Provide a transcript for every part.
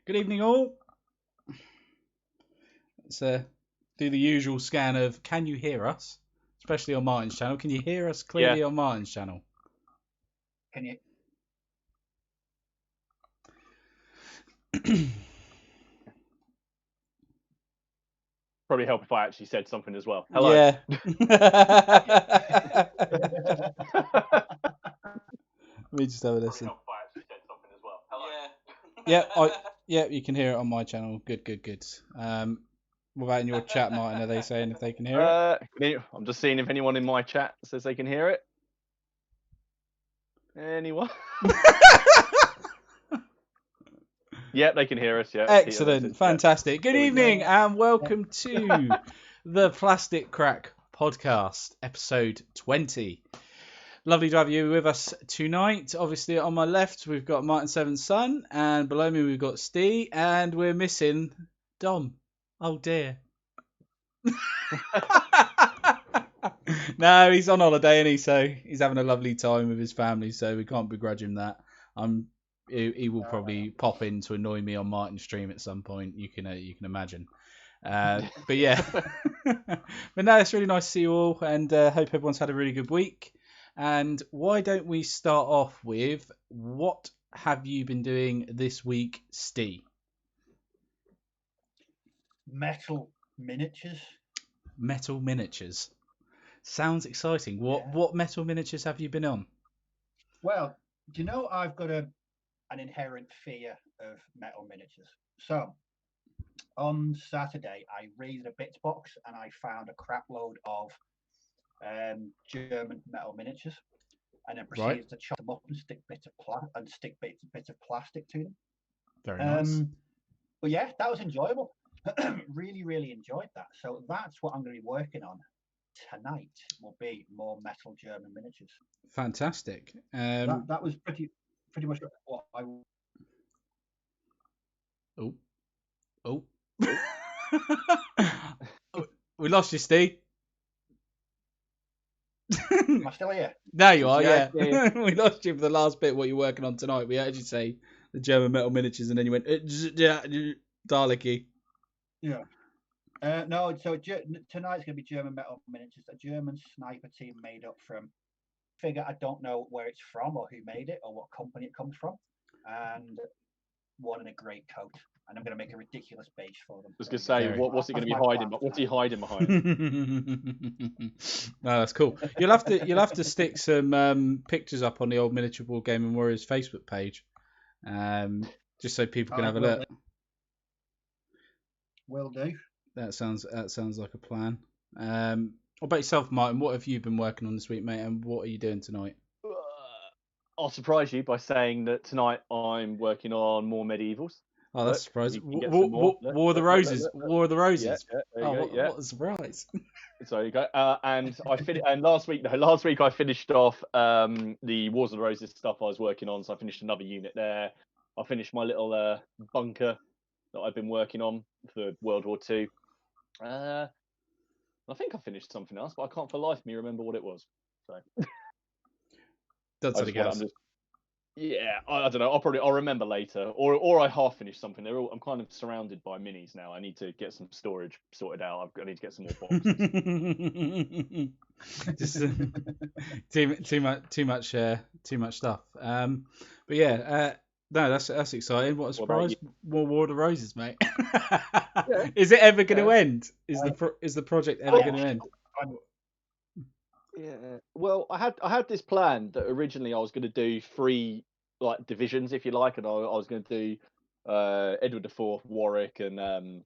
Good evening, all. Let's do the usual scan of can you hear us, especially on Martin's channel. Can you hear us clearly on Martin's channel? Can you? Probably help if I actually said something as well. Hello. Yeah. Let me just have a listen. Help if I actually said something as well. Hello. Yeah, you can hear it on my channel. Good. What about in your chat, Martin? Are they saying if they can hear it? I'm just seeing if anyone in my chat says they can hear it. Anyone? Yep, they can hear us. Yeah. Excellent. Fantastic. Good evening and welcome to the Plastic Crack Podcast, episode 20. Lovely to have you with us tonight. Obviously, on my left, we've got Martin Seven's son, and below me, we've got Steve, and we're missing Dom. Oh, dear. No, he's on holiday, and so he's having a lovely time with his family, so we can't begrudge him that. He will probably pop in to annoy me on Martin's stream at some point. You can imagine. But yeah, but no, it's really nice to see you all, and hope everyone's had a really good week. And why don't we start off with what have you been doing this week, Steve? Metal miniatures. Metal miniatures. Sounds exciting. What metal miniatures have you been on? Well, do you know I've got an inherent fear of metal miniatures. So on Saturday, I raided a bits box and I found a crap load of German metal miniatures, and then proceeded to chop them up and stick bits of plastic to them. Very nice. But yeah, that was enjoyable. Really enjoyed that. So that's what I'm going to be working on tonight. Will be more metal German miniatures. Fantastic. That was pretty much what I. Oh. We lost you, Steve. Am I still here? There you are, yeah. We lost you for the last bit, what you're working on tonight. We heard you say the German metal miniatures, and then you went, Daleki. Yeah. No, so tonight's going to be German metal miniatures. A German sniper team made up from figure I don't know where it's from or who made it or what company it comes from. And one in a great coat. And I'm going to make a ridiculous base for them. I was going to say, what's he going to be hiding? What's he hiding behind? No, that's cool. You'll have to stick some pictures up on the old Miniature Wargaming Warriors Facebook page, just so people can have a look. Will do. That sounds like a plan. What about yourself, Martin? What have you been working on this week, mate? And what are you doing tonight? I'll surprise you by saying that tonight I'm working on more medievals. Oh, that's surprising. War of the Roses. War of the Roses. What a surprise. So there you go. And last week I finished off the Wars of the Roses stuff I was working on. So I finished another unit there. I finished my little bunker that I've been working on for World War II. I think I finished something else, but I can't for life of me remember what it was. So that's something else. Yeah, I don't know. I'll remember later, or I half finished something. I'm kind of surrounded by minis now. I need to get some storage sorted out. I need to get some more boxes. Just too much stuff. But yeah, no, that's exciting. What a surprise! More War of the Roses, mate. Yeah. Is it ever going to end? Is the project ever going to end? Yeah. Well, I had this plan that originally I was going to do 3 like divisions, if you like, and I was going to do Edward IV, Warwick, and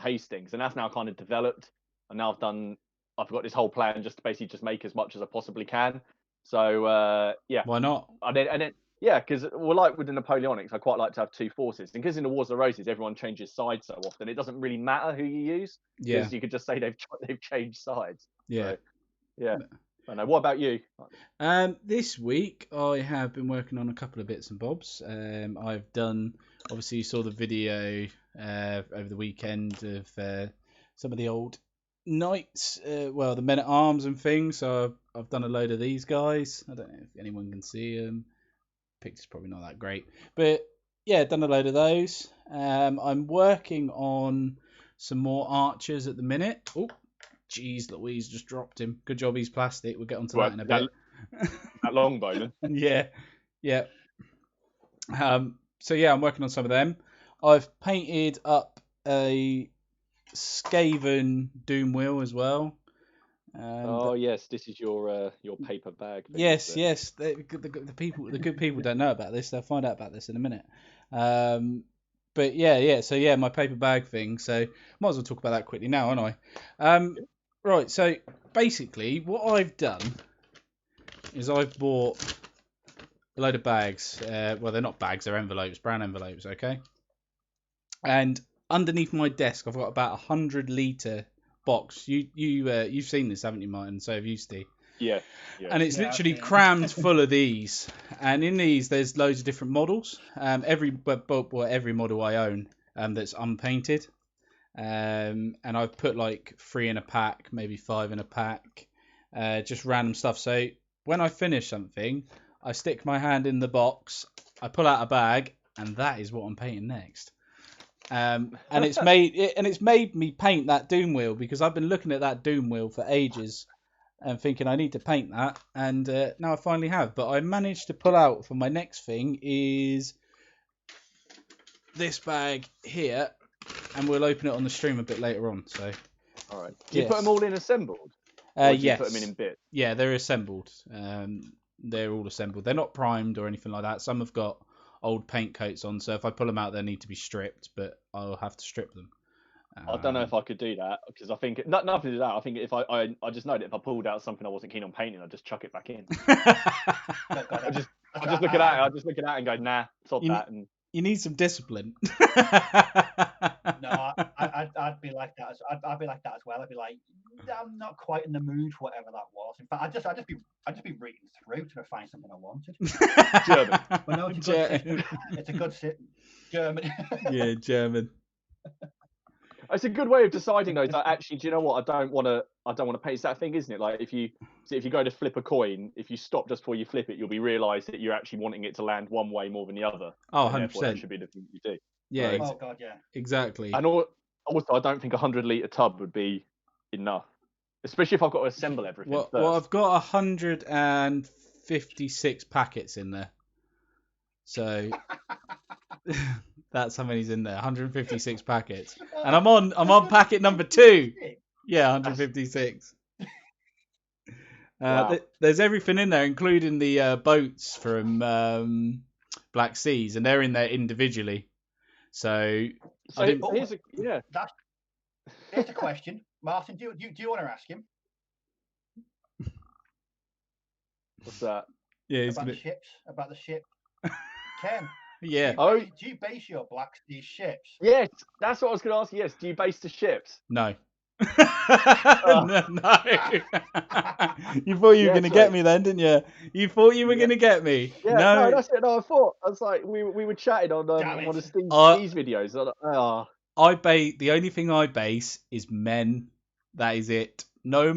Hastings, and that's now kind of developed. And now I've got this whole plan just to basically just make as much as I possibly can. So yeah. Why not? And then yeah, because like with the Napoleonics, I quite like to have 2 forces. And because in the Wars of the Roses, everyone changes sides so often, it doesn't really matter who you use. Yeah. Because you could just say they've changed sides. Yeah. So, yeah. I know. What about you? This week I have been working on a couple of bits and bobs. I've done, obviously you saw the video over the weekend of some of the old knights, the men at arms and things. So I've done a load of these guys. I don't know if anyone can see them. Picture's probably not that great, but yeah, done a load of those. I'm working on some more archers at the minute. Oh, jeez, Louise just dropped him. Good job he's plastic. We'll get onto that in a bit. That longbow, then. Yeah, yeah. So yeah, I'm working on some of them. I've painted up a Skaven Doom wheel as well. Yes, this is your paper bag. Yes, yes. The good people don't know about this. They'll find out about this in a minute. But yeah. So yeah, my paper bag thing. So might as well talk about that quickly now, aren't I? Right. So basically, what I've done is I've bought a load of bags. Well, they're not bags; they're envelopes, brown envelopes. Okay. And underneath my desk, I've got about 100-litre box. You've seen this, haven't you, Martin? So have you, Steve? Yeah. And it's literally crammed full of these. And in these, there's loads of different models. Every model I own that's unpainted. And I've put like 3 in a pack, maybe 5 in a pack, just random stuff. So when I finish something, I stick my hand in the box, I pull out a bag, and that is what I'm painting next. And it's made me paint that Doom wheel, because I've been looking at that Doom wheel for ages and thinking I need to paint that, and now I finally have. But I managed to pull out for my next thing is this bag here, and we'll open it on the stream a bit later on. So, all right. Do you put them all in assembled? Yes. You put them in bits? Yeah, they're assembled. They're all assembled. They're not primed or anything like that. Some have got old paint coats on, so if I pull them out, they need to be stripped, but I'll have to strip them. I don't know if I could do that, because I think nothing to do that. I think if I just know that if I pulled out something I wasn't keen on painting, I'd just chuck it back in. I just look at that. I just look at that and go, nah, sod that. And you need some discipline. No, I'd be like that. I'd be like that as well. I'd be like, I'm not quite in the mood for whatever that was. In fact, I'd just be reading through to find something I wanted. German. But no, it's a good sit. German. Yeah, German. It's a good way of deciding though. That actually, do you know what? I don't want to pay. It's that thing, isn't it? Like if you go to flip a coin, if you stop just before you flip it, you'll be realised that you're actually wanting it to land one way more than the other. Oh, 100%. That should be the thing you do. Yeah. Oh god, yeah. Exactly. And also, I don't think a 100-litre tub would be enough, especially if I've got to assemble everything. Well, I've got 156 packets in there, so. That's how many's in there. 156 packets, and I'm on packet number 2. Yeah, 156. Wow. There's everything in there, including the boats from Black Seas, and they're in there individually. So here's a question, Martin. Do you want to ask him? What's that? Yeah, about the ship. Ken. Yeah. Do you base your Black Sea ships? Yes, that's what I was going to ask. Yes, do you base the ships? No. No. You thought you were going to get me then, didn't you? You thought you were going to get me. Yeah, no, that's it. No, I was like, we were chatting on one of Steve's videos. The only thing I base is men. That is it. No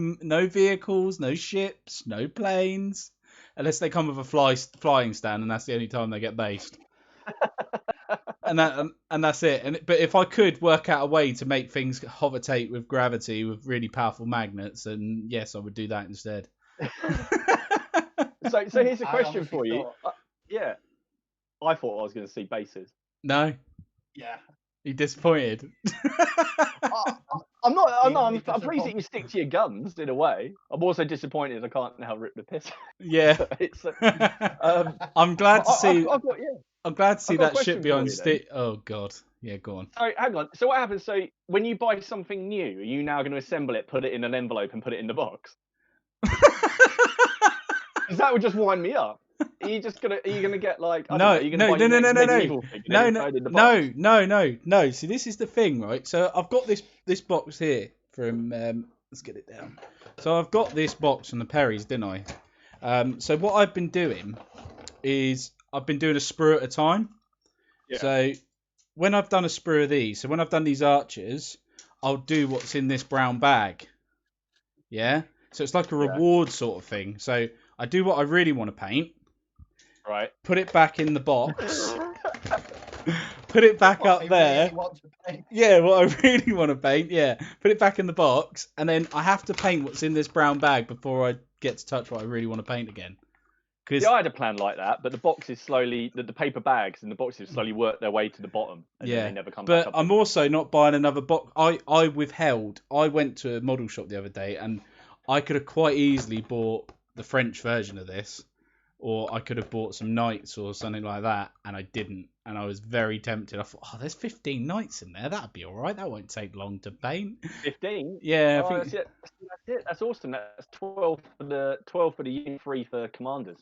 vehicles, no ships, no planes, unless they come with a flying stand, and that's the only time they get based. and that's it. But if I could work out a way to make things hovertate with gravity with really powerful magnets, then yes, I would do that instead. So here's a question for you. I thought I was going to see bases. No. Yeah. You disappointed? I'm pleased that you stick to your guns in a way. I'm also disappointed I can't now rip the piss. Yeah. I'm glad to see. I'm glad to see that ship behind stick. Oh god. Yeah, go on. So hang on. So what happens? So when you buy something new, are you now going to assemble it, put it in an envelope, and put it in the box? Because that would just wind me up. Are you gonna get like no. See, this is the thing, right? So I've got this box here from let's get it down. So I've got this box from the Perrys, didn't I? So what I've been doing is I've been doing a sprue at a time. Yeah. So when I've done a sprue of these, so when I've done these archers, I'll do what's in this brown bag. Yeah. So it's like a reward sort of thing. So I do what I really want to paint. Right. Put it back in the box. Put it back What up I there. really want to paint. Yeah, what I really want to paint. Yeah, put it back in the box, and then I have to paint what's in this brown bag before I get to touch what I really want to paint again. Because Yeah, I had a plan like that, but the boxes slowly, the paper bags and the boxes slowly work their way to the bottom, and then they never come back but up. I'm also not buying another box. I withheld. I went to a model shop the other day, and I could have quite easily bought the French version of this, or I could have bought some knights or something like that, and I didn't. And I was very tempted. I thought, oh, there's 15 knights in there. That'd be all right. That won't take long to paint. 15. Yeah, I Oh, think. that's it. That's awesome. That's 12 for the unit, 3 for commanders.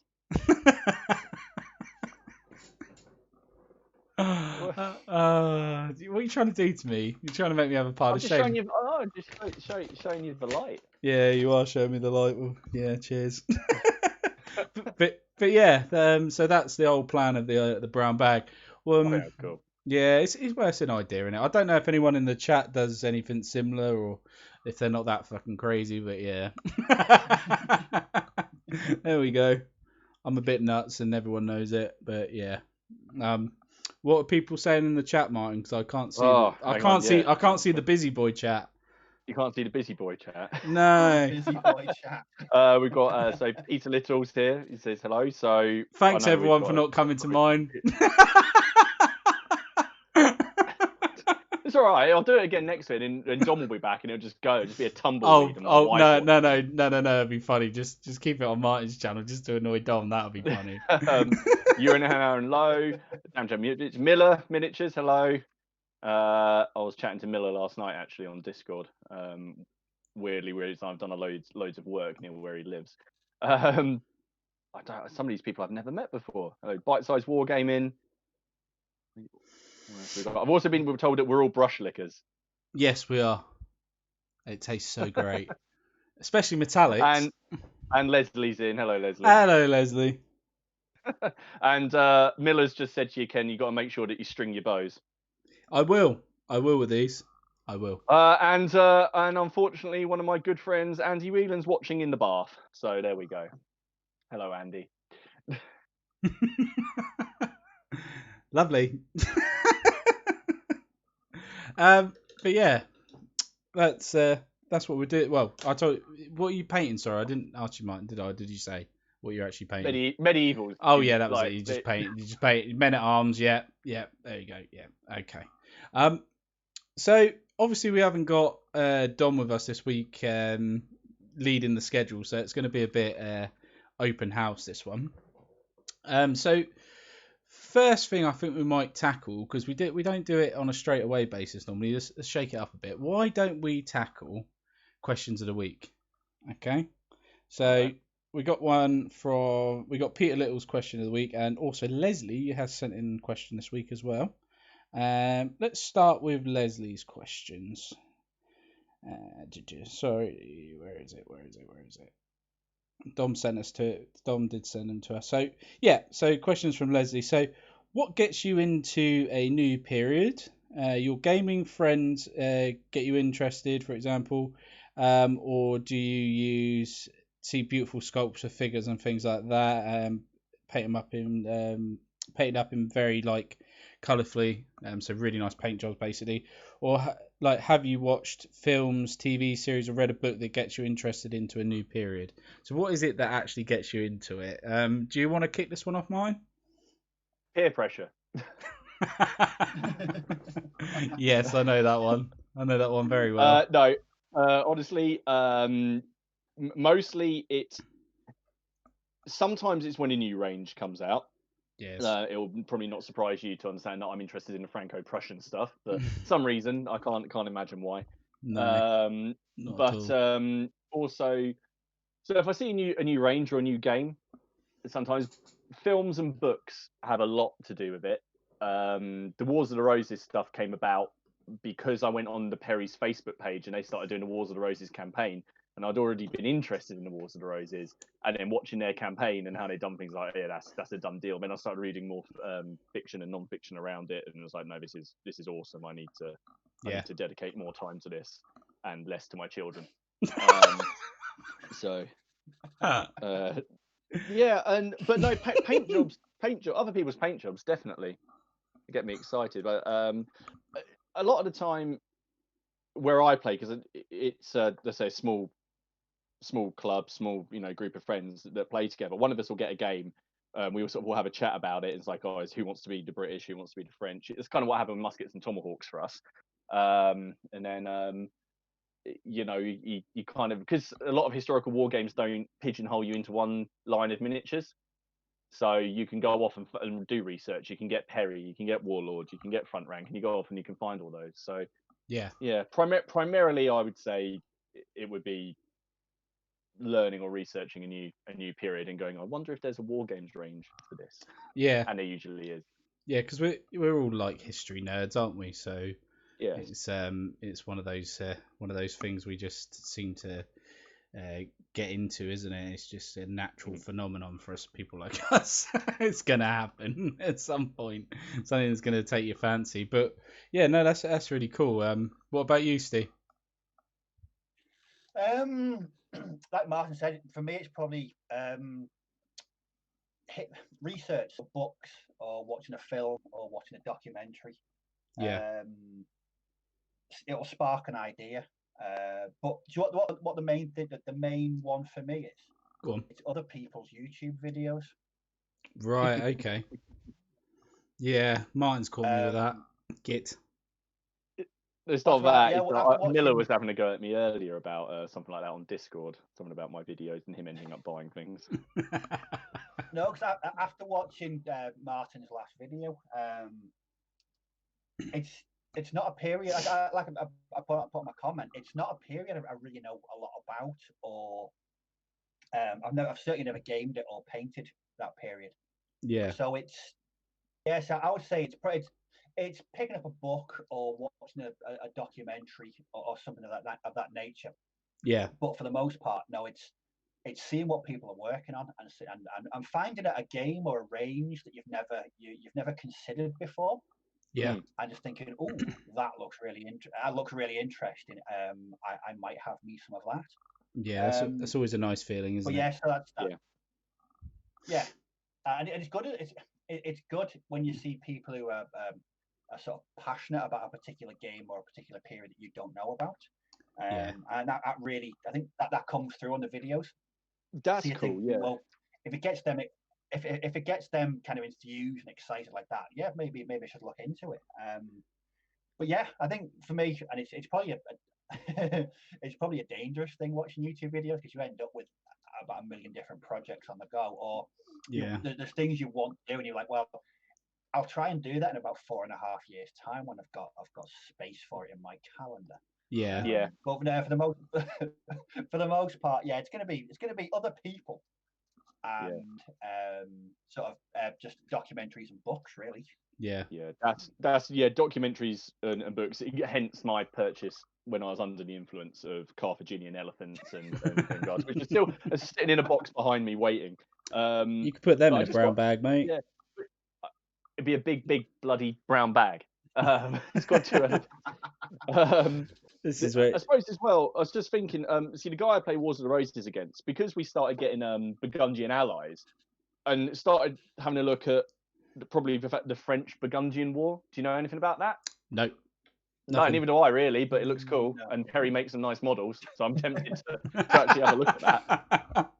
What are you trying to do to me? You're trying to make me have a pile I'm of just shame. showing you. Oh, showing you the light. Yeah, you are showing me the light. Well, yeah, cheers. but yeah, so that's the old plan of the brown bag. Well, Oh, yeah, cool. yeah, it's worth an idea in it. I don't know if anyone in the chat does anything similar or if they're not that fucking crazy, but yeah. There we go. I'm a bit nuts and everyone knows it, but yeah. What are people saying in the chat, Martin? Because I can't see. I can't see the busy boy chat. You can't see the busy boy chat. No. Busy boy chat. We've got so Peter Little's here. He says hello. So Thanks everyone for not coming to mine. It's all right. I'll do it again next week, and John will be back, and it'll just go. It'll just be a tumbleweed. No, it'd be funny. Just keep it on Martin's channel, just to annoy Dom. That'll be funny. You're in and low. It's Miller Miniatures. Hello. I was chatting to Miller last night actually on Discord. Weirdly, I've done loads of work near where he lives. Some of these people I've never met before. Hello, Bite-Sized Wargaming. I've also been told that we're all brush lickers. Yes, we are. It tastes so great, especially metallics. And Leslie's in. Hello, Leslie. Hello, Leslie. And Miller's just said to you, Ken, you got to make sure that you string your bows. I will with these. I will. And unfortunately, one of my good friends, Andy Whelan's watching in the bath. So there we go. Hello, Andy. Lovely. But yeah, that's what we're doing. Well, I told you, what are you painting? Sorry, I didn't ask you, Martin. Did I? Did you say what you're actually painting? Medievals. Oh yeah, that was it. You just paint men at arms. Yeah. There you go. Yeah. Okay. So obviously we haven't got Dom with us this week, leading the schedule, so it's going to be a bit open house this one. So first thing I think we might tackle, because we don't do it on a straight away basis normally. Let's shake it up a bit. Why don't we tackle questions of the week? Okay. So we got Peter Little's question of the week, and also Leslie has sent in a question this week as well. Let's start with Leslie's questions. Sorry, where is it? Dom did send them to us. So yeah, so questions from Leslie. So what gets you into a new period? Your gaming friends get you interested, for example, or do you see beautiful sculpture figures and things like that, painted up in very like colourfully, so really nice paint jobs basically, or like have you watched films, TV series, or read a book that gets you interested into a new period? So what is it that actually gets you into it? Do you want to kick this one off, mine? Peer pressure. Yes, I know that one very well. No, honestly, mostly sometimes it's when a new range comes out. Yes. It will probably not surprise you to understand that I'm interested in the Franco-Prussian stuff, but for some reason I can't imagine why. No, Also, so if I see a new range or a new game, sometimes films and books have a lot to do with it. The Wars of the Roses stuff came about because I went on the Perry's Facebook page and they started doing the Wars of the Roses campaign, and I'd already been interested in the Wars of the Roses, and then watching their campaign and how they'd done things like, yeah, that's a done deal. Then I started reading more fiction and non-fiction around it, and it was like, no, this is awesome. I need to dedicate more time to this and less to my children. But no, paint jobs, other people's paint jobs, definitely. get me excited. But a lot of the time where I play, because it's let's say a small club, small group of friends that play together. One of us will get a game. We will have a chat about it. It's like, oh, who wants to be the British? Who wants to be the French? It's kind of what happened with Muskets and Tomahawks for us. And then you kind of, because a lot of historical war games don't pigeonhole you into one line of miniatures. So you can go off and do research. You can get Perry, you can get Warlord, you can get Front Rank, and you go off and you can find all those. So Yeah. Primarily, I would say it would be learning or researching a new period and going, I wonder if there's a war games range for this. Yeah. And there usually is. Yeah, because we're all like history nerds, aren't we? So yeah, it's one of those things we just seem to get into, isn't it? It's just a natural phenomenon for us people like us. It's gonna happen at some point. Something that's gonna take your fancy. But yeah, no, that's really cool. What about you, Steve? Like Martin said, for me it's probably research for books or watching a film or watching a documentary. Yeah. It'll spark an idea. But do you know what the main thing, the main one for me is? Go on. It's other people's YouTube videos. Right. Okay. Yeah, Martin's caught me with that. Git. It's not that. Yeah, Miller was having a go at me earlier about something like that on Discord. Something about my videos and him ending up buying things. No, because after watching Martin's last video, it's not a period. I put in my comment. It's not a period I really know a lot about, or I've certainly never gamed it or painted that period. Yeah. So so I would say it's picking up a book or watching a documentary or something of that nature. Yeah. But for the most part, no, it's seeing what people are working on and finding a game or a range that you've never considered before. Yeah. And just thinking, oh, that looks really interesting. I might have me some of that. Yeah, that's always a nice feeling, isn't it? Yeah, so that's that. Yeah, and it's good. It's good when you see people who are sort of passionate about a particular game or a particular period that you don't know about. And that really, I think that comes through on the videos. That's so cool. Yeah. Well, if it gets them, if it gets them kind of enthused and excited like that, yeah, maybe I should look into it. But yeah, I think for me, and it's probably it's probably a dangerous thing watching YouTube videos, because you end up with about a million different projects on the go, or there's things you want to do and you're like, well, I'll try and do that in about 4.5 years time when I've got space for it in my calendar. Yeah. But for the most part, yeah, it's gonna be other people and sort of just documentaries and books, really. Yeah. That's documentaries and books. Hence my purchase when I was under the influence of Carthaginian elephants and guys, which is still sitting in a box behind me waiting. You could put them in a brown bag, mate. Yeah, it'd be a big bloody brown bag. It's got two. This is where I suppose as well. I was just thinking. See, the guy I play Wars of the Roses against, because we started getting Burgundian allies, and started having a look at probably the French Burgundian War. Do you know anything about that? No. No, neither do I really, but it looks cool. No. And Perry makes some nice models, so I'm tempted to actually have a look at that.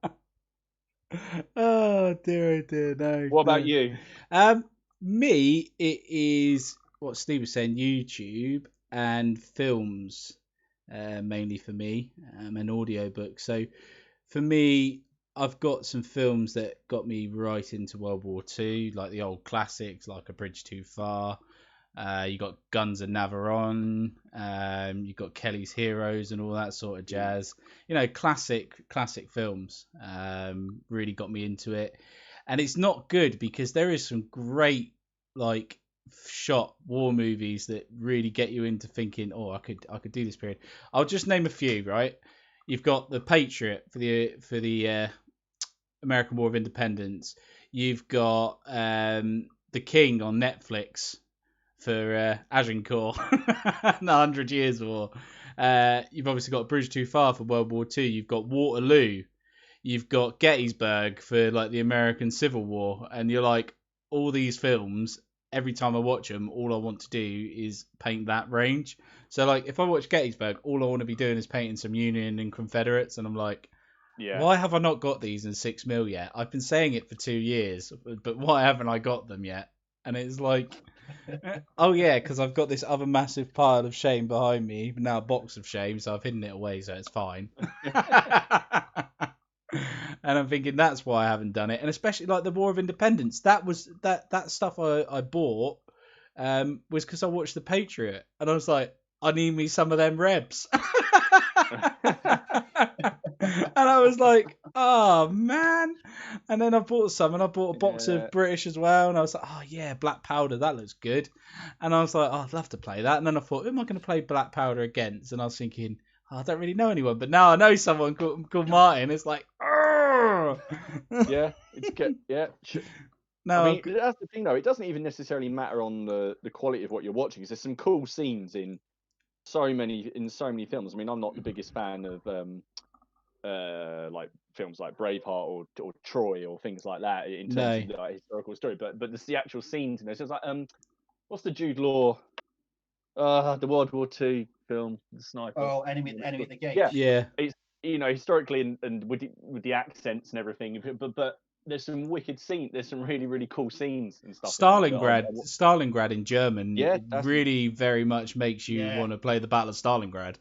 Oh dear, no. What about you? Me, it is what Steve was saying, YouTube and films, mainly for me, and audiobooks. So for me, I've got some films that got me right into World War II, like the old classics, like A Bridge Too Far. You got Guns of Navarone. You got Kelly's Heroes and all that sort of jazz. You know, classic films. Really got me into it, and it's not good because there is some great like shot war movies that really get you into thinking, oh, I could do this period. I'll just name a few. Right, you've got The Patriot for the American War of Independence. You've got The King on Netflix for Agincourt, the 100 Years War. You've obviously got Bridge Too Far for World War II. You've got Waterloo. You've got Gettysburg for like the American Civil War. And you're like, all these films, every time I watch them, all I want to do is paint that range. So like, if I watch Gettysburg, all I want to be doing is painting some Union and Confederates, and I'm like, why have I not got these in 6mm yet? I've been saying it for 2 years, but why haven't I got them yet? And it's like, oh yeah, because I've got this other massive pile of shame behind me, now a box of shame, so I've hidden it away, so it's fine. And I'm thinking that's why I haven't done it. And especially like the War of Independence, that stuff I bought was because I watched The Patriot, and I was like, I need me some of them Rebs. And I was like, oh man. And then I bought some, and I bought a box of British as well, and I was like, oh yeah, Black Powder, that looks good. And I was like, oh, I'd love to play that. And then I thought, who am I going to play Black Powder against? And I was thinking, oh, I don't really know anyone, but now I know someone called Martin. It's like, yeah, it's good. Yeah. No, I mean, that's the thing though. It doesn't even necessarily matter on the quality of what you're watching. 'Cause there's some cool scenes in so many films. I mean, I'm not the biggest fan of like films like Braveheart or Troy or things like that in terms of like, historical story. But the actual scenes in there. So it's like what's the Jude Law the World War II film, The Sniper? Oh, Enemy at the Gates. Yeah. It's historically and with the accents and everything, but there's some wicked scenes. There's some really, really cool scenes and stuff. Stalingrad in German really very much makes you want to play the Battle of Stalingrad.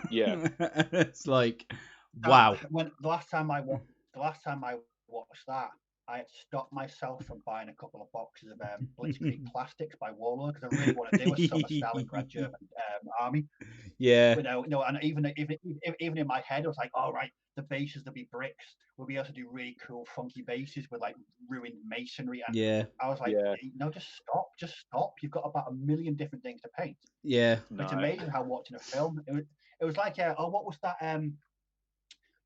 Yeah. It's like, wow. When the last time I watched that, I had to stop myself from buying a couple of boxes of Blitzkrieg Plastics by Warlord, because I really want to do a summer Stalingrad German army. Yeah. And even in my head, I was like, all right, the bases, there'll be bricks. We'll be able to do really cool, funky bases with like ruined masonry. And I was like, no, just stop. You've got about 1 million different things to paint. Yeah. It's amazing how watching a film, it was like, what was that?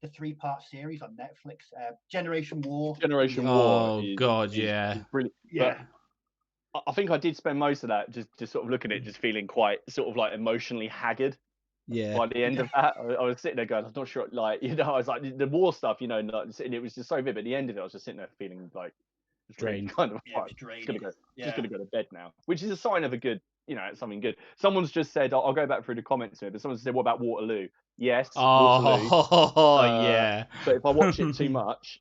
The 3-part series on Netflix, Generation War. Oh God, is brilliant. Yeah. But I think I did spend most of that just sort of looking at it, just feeling quite sort of like emotionally haggard. Yeah. By the end of that, I was sitting there going, I'm not sure, like, I was like, the war stuff, and it was just so vivid. At the end of it, I was just sitting there feeling like drained, kind of like, just gonna go to bed now, which is a sign of a good, something good. Someone's just said, I'll go back through the comments here, but someone said, what about Waterloo? Yes, Waterloo. Yeah. So if I watch it too much,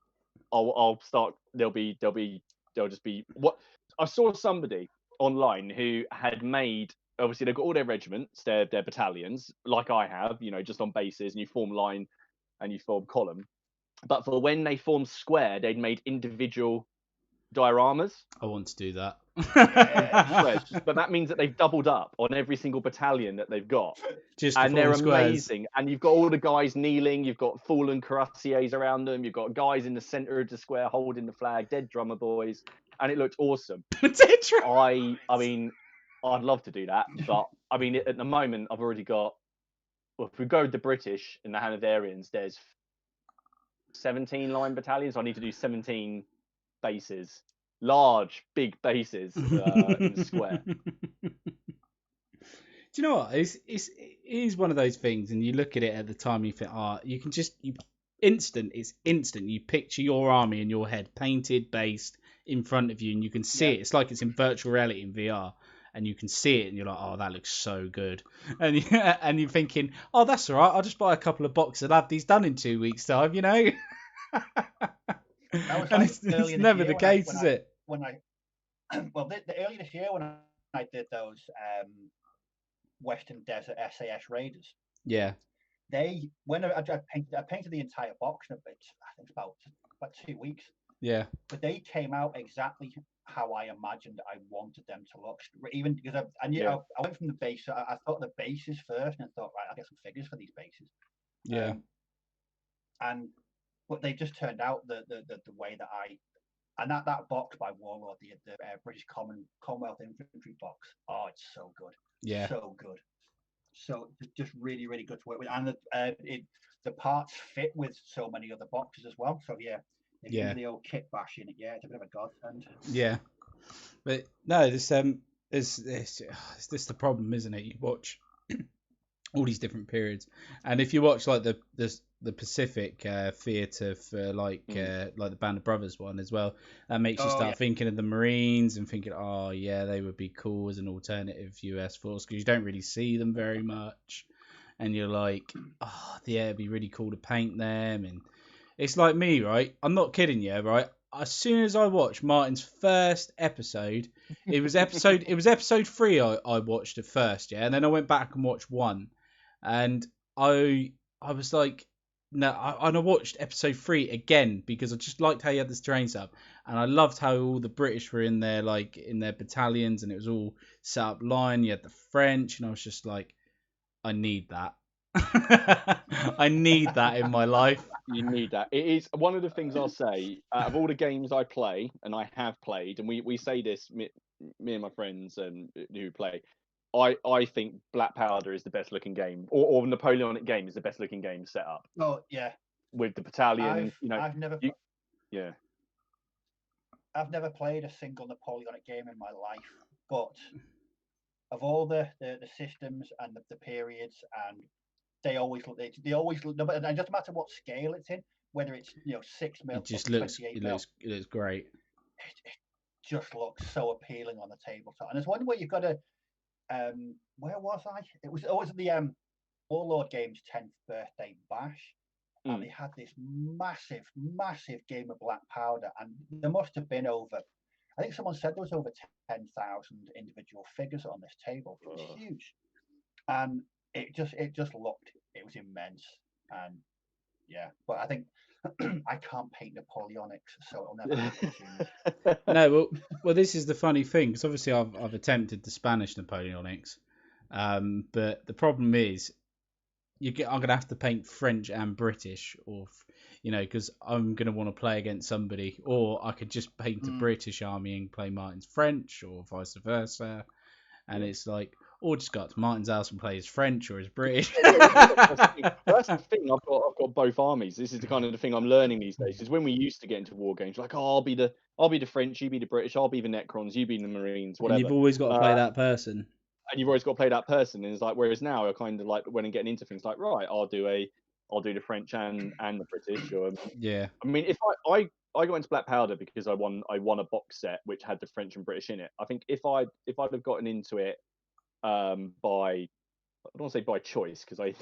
I'll start. They'll just be what I saw somebody online who had made. Obviously, they've got all their regiments, their battalions, like I have, just on bases, and you form line and you form column. But for when they form square, they'd made individual dioramas. I want to do that. But that means that they've doubled up on every single battalion that they've got. And they're amazing. And you've got all the guys kneeling, you've got fallen cuirassiers around them, you've got guys in the centre of the square holding the flag, dead drummer boys, and it looked awesome. I mean, I'd love to do that, but I mean, at the moment, I've already got. Well, if we go with the British and the Hanoverians, there's 17 line battalions. So I need to do 17 bases, large, big bases in the square. Do you know what? It is one of those things, and you look at it at the time, you think, you can just it's instant. You picture your army in your head, painted, based in front of you, and you can see it. It's like it's in virtual reality in VR. And you can see it, and you're like, "Oh, that looks so good," and you're thinking, "Oh, that's all right. I'll just buy a couple of boxes and have these done in 2 weeks' time," And it's never the case, is it? Earlier this year when I did those Western Desert SAS Raiders, when I painted the entire box in I think about 2 weeks. Yeah. But they came out exactly how I imagined I wanted them to look. Even because I went from the base. So I thought the bases first, and I thought, right, I'll get some figures for these bases. Yeah. But they just turned out the way that that box by Warlord, the British Commonwealth Infantry box. Oh, it's so good. Yeah. So good. So just really, really good to work with, and the parts fit with so many other boxes as well. So yeah. If you do the old kit bashing, it's a bit of a godsend. Yeah, but no, it's the problem, isn't it? You watch all these different periods. And if you watch like the Pacific theatre for like the Band of Brothers one as well, that makes you start thinking of the Marines and thinking, oh yeah, they would be cool as an alternative US force, because you don't really see them very much, and you're like, oh yeah, it'd be really cool to paint them. And it's like me, right? I'm not kidding you, right? As soon as I watched Martin's first episode, it was episode 3 I watched at first, yeah, and then I went back and watched 1, and I was like, no, I watched episode 3 again because I just liked how you had this terrain set up, and I loved how all the British were in their battalions, and it was all set up line. You had the French, and I was just like, I need that. I need that in my life. You need that. It is one of the things I'll say. Out of all the games I play, and I have played, and we say this, me and my friends who play, I think Black Powder is the best looking game, or Napoleonic game is the best looking game set up. Oh yeah. With the battalion, I've never played a single Napoleonic game in my life, but of all the systems and the periods, and they always look, and it doesn't matter what scale it's in, whether it's 6 mil, it just looks great. It just looks so appealing on the tabletop. And there's one where you've got a where was I? It was always the Warlord Games 10th birthday bash, and they had this massive game of Black Powder, and there must have been over, I think someone said there was over 10,000 individual figures on this table. It was huge, and it just looked, it was immense. And yeah, but I think I can't paint Napoleonics, so it'll never happen. No, well, this is the funny thing, because obviously I've attempted the Spanish Napoleonics, but the problem is I'm gonna have to paint French and British, or because I'm gonna want to play against somebody, or I could just paint a British army and play Martin's French, or vice versa. And it's like, or just go to Martin's house and play his French or his British. That's the thing. I've got both armies. This is the kind of the thing I'm learning these days. Is when we used to get into war games, like, oh, I'll be the French, you be the British, I'll be the Necrons, you be the Marines, whatever. And you've always got to play that person. And you've always got to play that person. And it's like, whereas now I kind of like when I'm getting into things like, right, I'll do the French and the British. Or, yeah. I mean, if I got into Black Powder because I won a box set which had the French and British in it. I think if I'd have gotten into it by, I don't want to say by choice, because I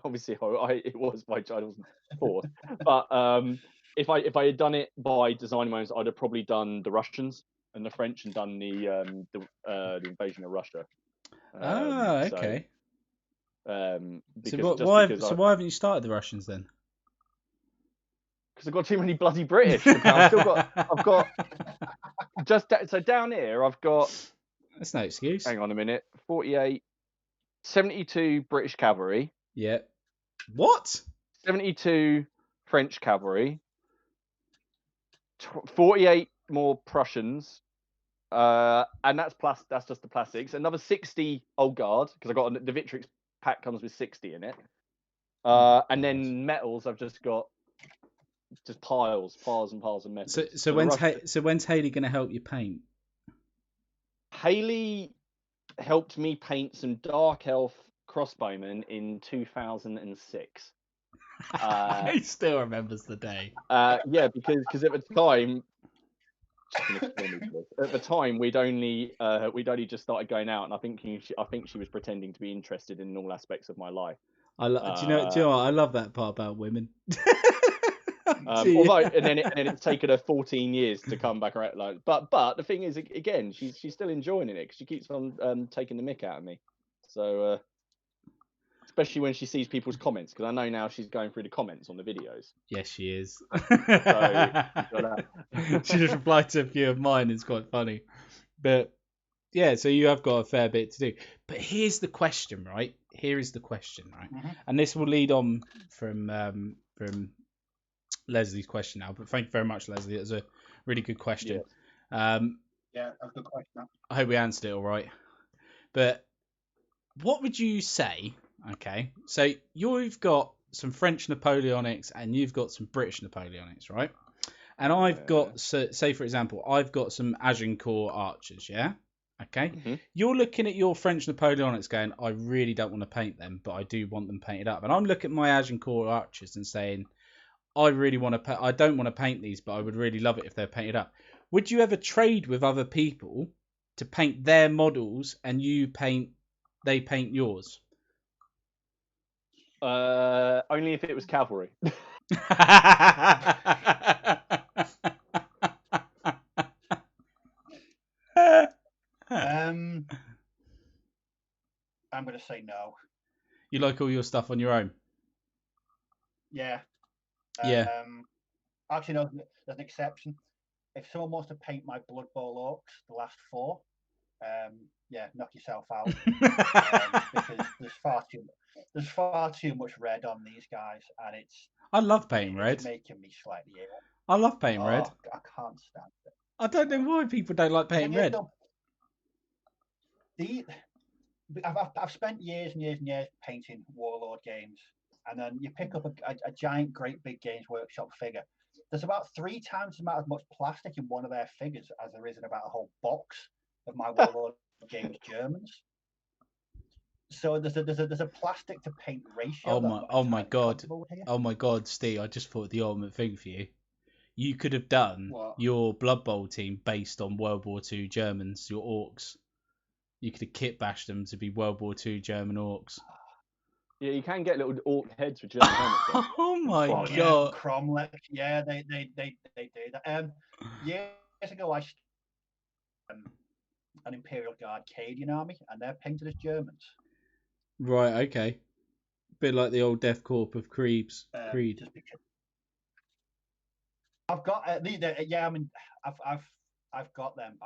obviously it was by choice, I wasn't forced. But if I had done it by design modes, I'd have probably done the Russians and the French and done the invasion of Russia. Okay. So why haven't you started the Russians then? Because I've got too many bloody British. I've got just so down here I've got. That's no excuse. Hang on a minute. 48, 72 British cavalry. Yeah. What? 72 French cavalry. 48 more Prussians. And that's just the plastics. Another 60 Old Guard, because I got the Victrix pack comes with 60 in it. And then metals, I've just got just piles and piles of metals. So when's Hayley going to help you paint? Hayley helped me paint some Dark Elf crossbowmen in 2006. He still remembers the day. Yeah, because at the time. At the time, we'd only just started going out, and I think she was pretending to be interested in all aspects of my life. Do you know what? I love that part about women. Although, and then it's taken her 14 years to come back around. Like, but the thing is, again, she's still enjoying it because she keeps on taking the mick out of me. So. Especially when she sees people's comments, because I know now she's going through the comments on the videos. Yes, she is. So, she just replied to a few of mine. It's quite funny. But yeah, so you have got a fair bit to do. But here's the question, right? Mm-hmm. And this will lead on from Leslie's question now. But thank you very much, Leslie. It was a really good question. Yeah, that's a good question. I hope we answered it all right. But what would you say? Okay, so you've got some French Napoleonics and you've got some British Napoleonics, right? And I've got, say for example, I've got some Agincourt archers, yeah? Okay, Mm-hmm. you're looking at your French Napoleonics going, I really don't want to paint them, but I do want them painted up. And I'm looking at my Agincourt archers and saying, I really want to. I don't want to paint these, but I would really love it if they're painted up. Would you ever trade with other people to paint their models and they paint yours? Only if it was cavalry. I'm going to say no. You like all your stuff on your own? Yeah. Yeah. Actually, no. There's an exception. If someone wants to paint my Blood Bowl orcs, the last 4, yeah, knock yourself out. Because there's far too much red on these guys, and I love painting red. It's making me slightly ill. I love painting red. I can't stand it. I don't know why people don't like painting red. I've spent years and years and years painting Warlord games, and then you pick up a giant, great big Games Workshop figure. There's about 3 times as much plastic in one of their figures as there is in about a whole box of my Warlord games Germans. So there's a plastic to paint ratio. Oh my god, Steve! I just thought the ultimate thing for you. You could have done your Blood Bowl team based on World War II Germans, your orcs. You could have kit bashed them to be World War II German orcs. Yeah, you can get little orc heads with German helmets. Oh my god! Yeah, Cromlech. Yeah, they do that. Years ago, I an Imperial Guard Cadian army, and they're painted as Germans. Right. Okay. Bit like the old Death Corp of Creed. Just because I've got yeah. I mean, I've got them.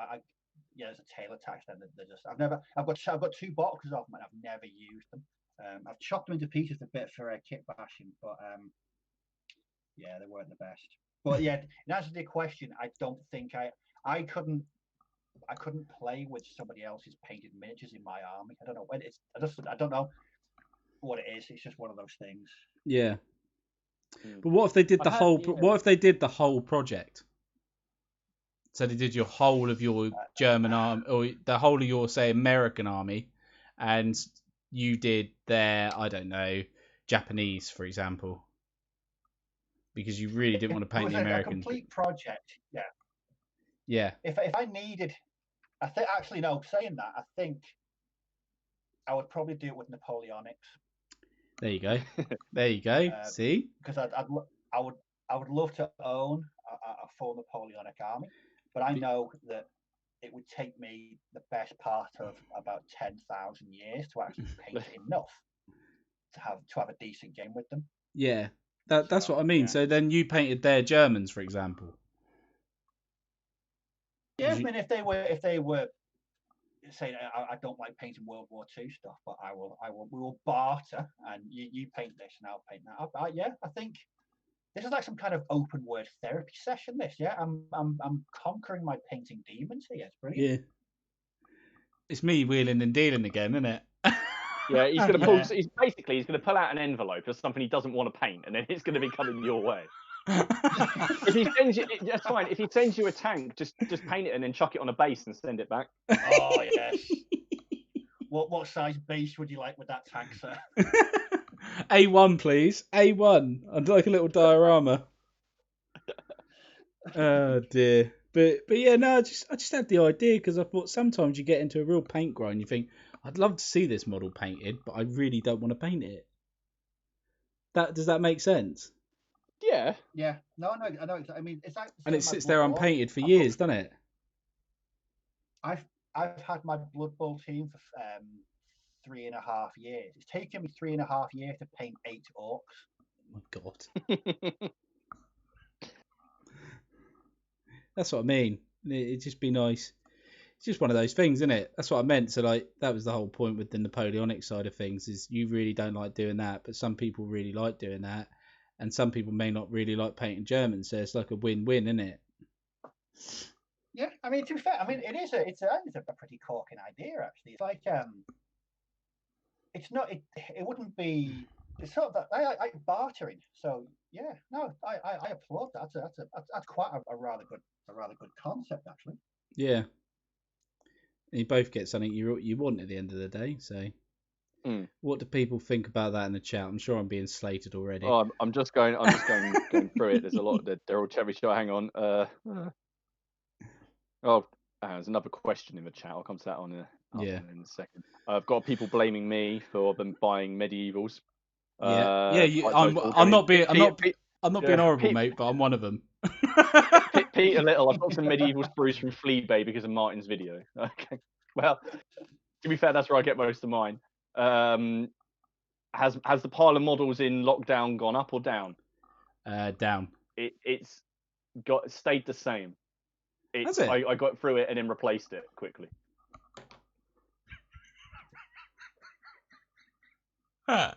Yeah, there's a tail attached. Then they're just. I've got 2 boxes of them, and I've never used them. I've chopped them into pieces a bit for kit bashing, but yeah, they weren't the best. But yeah, in answer to your question, I don't think I couldn't play with somebody else's painted miniatures in my army. I don't know when it's. I don't know what it is. It's just one of those things. Yeah. But what if they did the whole? What if they did the whole project? So they did your whole of your German army, or the whole of your, say, American army, and you did their, I don't know, Japanese, for example, because you really didn't want to paint the Americans. A complete project, yeah. Yeah. If I needed, I think actually no. Saying that, I think I would probably do it with Napoleonics. There you go. There you go. See? Because I would love to own a full Napoleonic army, but I know that it would take me the best part of about 10,000 years to actually paint enough to have a decent game with them. Yeah, that's what I mean. Yeah. So then you painted their Germans, for example. Yeah, I mean, if they were saying I don't like painting World War II stuff, but we will barter, and you paint this and I'll paint that. Yeah, I think this is like some kind of open word therapy session. This, yeah, I'm conquering my painting demons here. It's brilliant. Yeah, it's me wheeling and dealing again, isn't it? Yeah, he's going to pull. He's going to pull out an envelope of something he doesn't want to paint, and then it's going to be coming your way. If he sends you, that's fine. If he sends you a tank, just paint it and then chuck it on a base and send it back. Oh yes. What size base would you like with that tank, sir? A1, please. A1. I'd like a little diorama. Oh dear. But yeah, no, I just had the idea because I thought sometimes you get into a real paint grind and you think, I'd love to see this model painted, but I really don't want to paint it. Does that make sense? Yeah. Yeah. No, I know. I mean, it's like, and it sits there unpainted for years, doesn't it? I've had my Blood Bowl team for 3.5 years. It's taken me 3.5 years to paint 8 orcs. Oh my god. That's what I mean. It'd just be nice. It's just one of those things, isn't it? That's what I meant. So like that was the whole point with the Napoleonic side of things, is you really don't like doing that, but some people really like doing that. And some people may not really like painting Germans, so it's like a win-win, isn't it? Yeah, I mean, to be fair, I mean, it's a pretty corking idea, actually. It's like, it's not, it wouldn't be, it's sort of that, I like bartering. So yeah, no, I applaud that. That's quite a rather good concept, actually. Yeah. You both get something you want at the end of the day. So, what do people think about that in the chat? I'm sure I'm being slated already. Oh, I'm just going through it. There's a lot. They're all cherry sure. Hang on. There's another question in the chat. I'll come to that in a second. I've got people blaming me for them buying medievals. I'm not being horrible, mate, but I'm one of them. Peter Little, I've got some medieval sprues from Fleabay because of Martin's video. Okay, well, to be fair, that's where I get most of mine. Has the pile of models in lockdown gone up or down? Down. It's stayed the same. Has it? I got through it and then replaced it quickly. Oh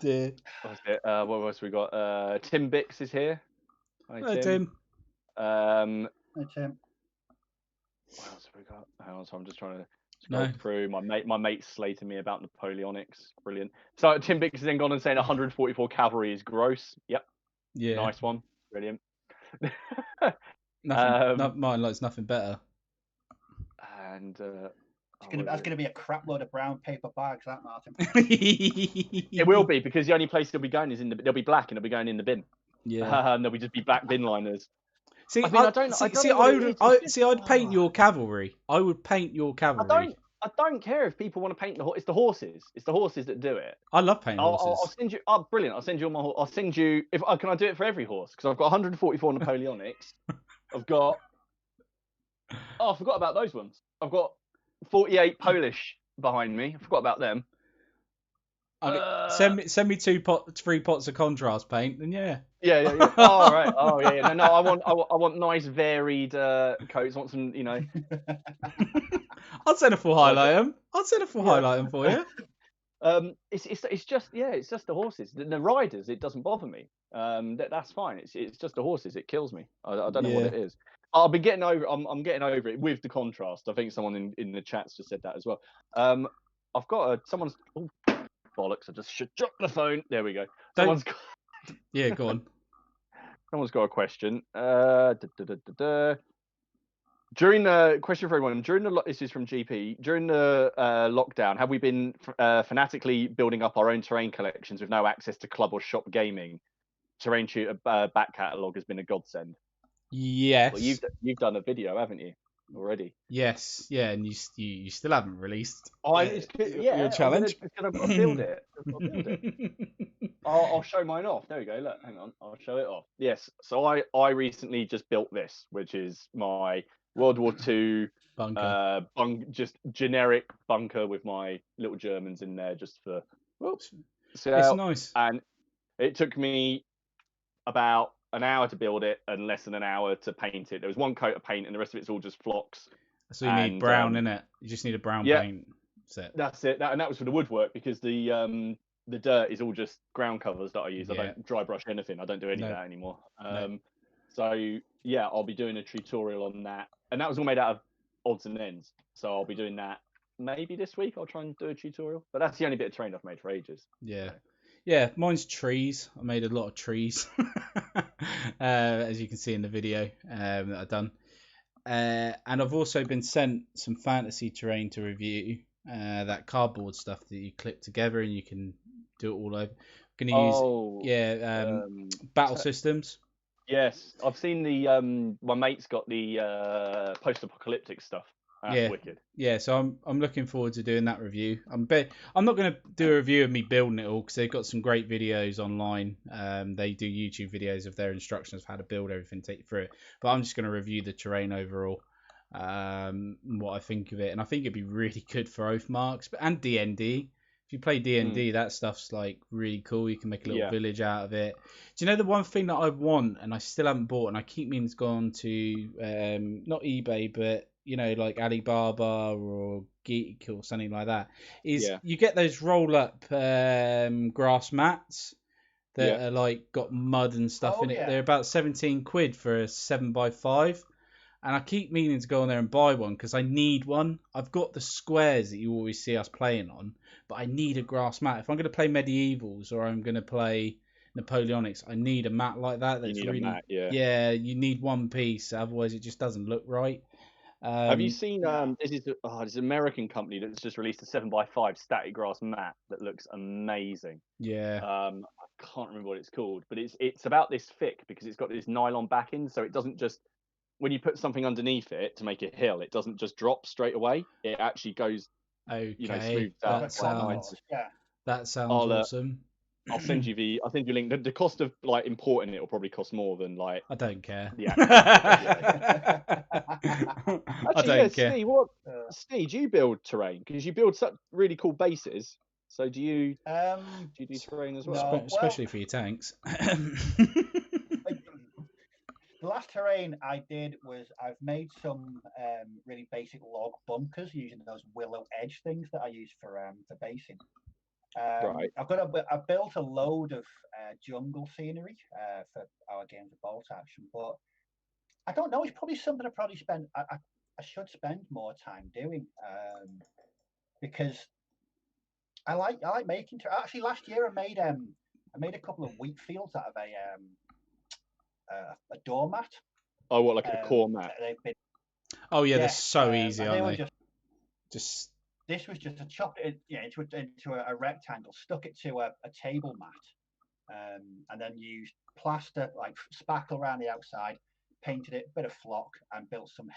dear. What's it? What else we got? Tim Bix is here. Hi, Tim. Hi, Tim. What else have we got? Hang on, so I'm just trying to scroll through. My mate's slating me about Napoleonics. Brilliant. So Tim Bix has then gone and saying 144 cavalry is gross. Yep. Yeah. Nice one. Brilliant. Mine likes nothing better. And that's going to be a crap load of brown paper bags, that, Martin. It will be, because the only place they'll be going is they'll be black and they'll be going in the bin. Yeah. And there'll just be black bin liners. See, I'd paint your cavalry. I would paint your cavalry. I don't care if people want to paint it's the horses. It's the horses that do it. I love painting horses. I'll send you. Oh, brilliant! I'll send you my. I'll send you. Can I do it for every horse? Because I've got 144 Napoleonics. I've got. Oh, I forgot about those ones. I've got 48 Polish behind me. I forgot about them. Send me 3 pots of contrast paint, then yeah. Yeah. Oh right. Oh yeah. No. I want nice varied coats. I want some. I'll send a full highlight. I'll send a full highlight for you. It's just the horses. The riders, it doesn't bother me. That's fine. It's just the horses. It kills me. I don't know what it is. I'll be getting over. I'm getting over it with the contrast. I think someone in the chats just said that as well. I've got someone's. Oh, bollocks! I just dropped the phone. There we go. Yeah, go on. Someone's got a question. During the question for everyone, this is from GP. During the lockdown, have we been fanatically building up our own terrain collections with no access to club or shop gaming? Terrain Tutor back catalogue has been a godsend. Yes. Well, you've done a video, haven't you, already? Yes. Yeah, and you still haven't released. Your challenge. I've got to build it. I'll show mine off. There we go. Look, hang on. I'll show it off. Yes. So I recently just built this, which is my World War II bunker. Just generic bunker with my little Germans in there, just for. Whoops. It's nice. And it took me about an hour to build it and less than an hour to paint it. There was one coat of paint and the rest of it's all just flocks. So you need brown in it. You just need a brown paint set. That's it. And that was for the woodwork, because the dirt is all just ground covers that I use. I don't dry brush anything. I don't do any of that anymore. So yeah, I'll be doing a tutorial on that. And that was all made out of odds and ends. So I'll be doing that maybe this week. I'll try and do a tutorial. But that's the only bit of terrain I've made for ages. Yeah. So. Yeah, mine's trees. I made a lot of trees, as you can see in the video that I've done. And I've also been sent some fantasy terrain to review. That cardboard stuff that you clip together and you can do it all over. I'm going to use battle systems. Yes, I've seen the my mate's got the post-apocalyptic stuff. That's wicked. Yeah, so I'm looking forward to doing that review. I'm not going to do a review of me building it all because they've got some great videos online. They do YouTube videos of their instructions of how to build everything, take you through it. But I'm just going to review the terrain overall, what I think of it, and I think it'd be really good for oath marks and D&D. If you play D&D, that stuff's like really cool. You can make a little village out of it. Do you know the one thing that I want and I still haven't bought and I keep meaning to go on to not eBay but like Alibaba or Geek or something like that, is you get those roll up grass mats that are like got mud and stuff in it. They're about 17 quid for a 7x5. And I keep meaning to go on there and buy one because I need one. I've got the squares that you always see us playing on, but I need a grass mat. If I'm going to play medievals or I'm going to play Napoleonics, I need a mat like that. That's you need really, a mat, yeah, you need one piece. Otherwise, it just doesn't look right. Have you seen Yeah. this is this American company that's just released a 7x5 static grass mat that looks amazing. Yeah. I can't remember what it's called, but it's about this thick because it's got this nylon backing, so it doesn't just when you put something underneath it to make a hill, it doesn't just drop straight away. It actually goes, Okay. smooths out But quite contours, nicely. yeah. That sounds I'll awesome. I'll send you I'll send you a link. The cost of like importing it will probably cost more than like I don't care. the actual. I Actually, yeah, don't care. Steve, do you build terrain? Because you build such really cool bases. So do you do terrain as well? No. Especially for your tanks. The last terrain I did was I've made some really basic log bunkers using those willow edge things that I use for basing. Right. I've built a load of jungle scenery for our games of bolt action, but I don't know. It's probably something I should spend more time doing because I like making. Actually, last year I made a couple of wheat fields out of a doormat. Oh, what, like a core mat? They've been Oh yeah, they're yes, so easy, and they aren't were they? Just this was just a chop it into a rectangle, stuck it to a table mat, and then used plaster like spackle around the outside, painted it, bit of flock, and built some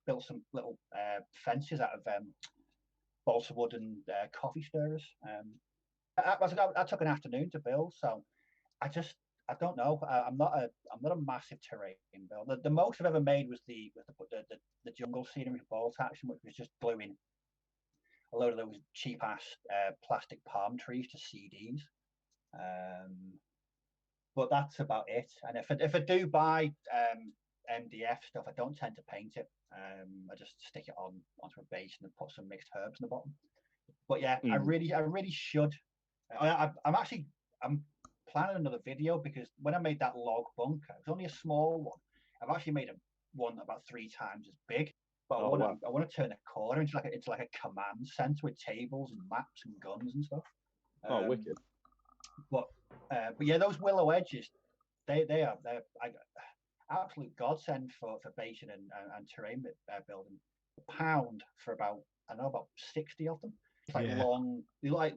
built some little fences out of balsa wood and coffee stirrers. I took an afternoon to build, so I don't know. I'm not a massive terrain builder. The most I've ever made was the jungle scenery bolt action, which was just gluing a load of those cheap ass plastic palm trees to CDs. But that's about it. And if I do buy MDF stuff, I don't tend to paint it. I just stick it onto a base and put some mixed herbs in the bottom. But yeah, I really should. I'm planning another video because when I made that log bunker, it was only a small one. I've actually made one about 3 times as big. But I want to turn a corner into like a command center with tables and maps and guns and stuff. Wicked. But yeah, those willow edges, they're absolute godsend for basing and terrain building. £1 for about 60 of them. It's like long, they like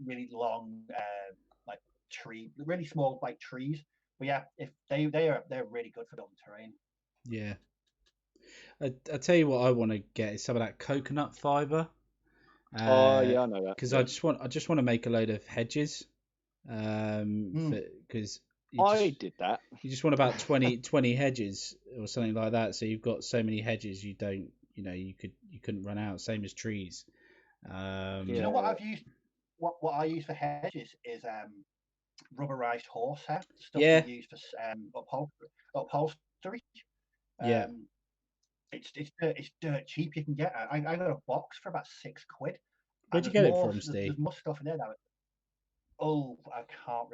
really long, like really small like trees. But yeah, if they're really good for building terrain. yeah. I tell you what, I want to get is some of that coconut fiber. Oh yeah, I know that. Because I just want to make a load of hedges. Because I did that. You just want about 20 hedges or something like that. So you've got so many hedges, you couldn't run out. Same as trees. You know what I've used? What I use for hedges is rubberized horsehair stuff you use for upholstery. It's dirt cheap. You can get. I got a box for about £6. Where'd you get it from, Steve? There's more stuff in there now. Oh, I can't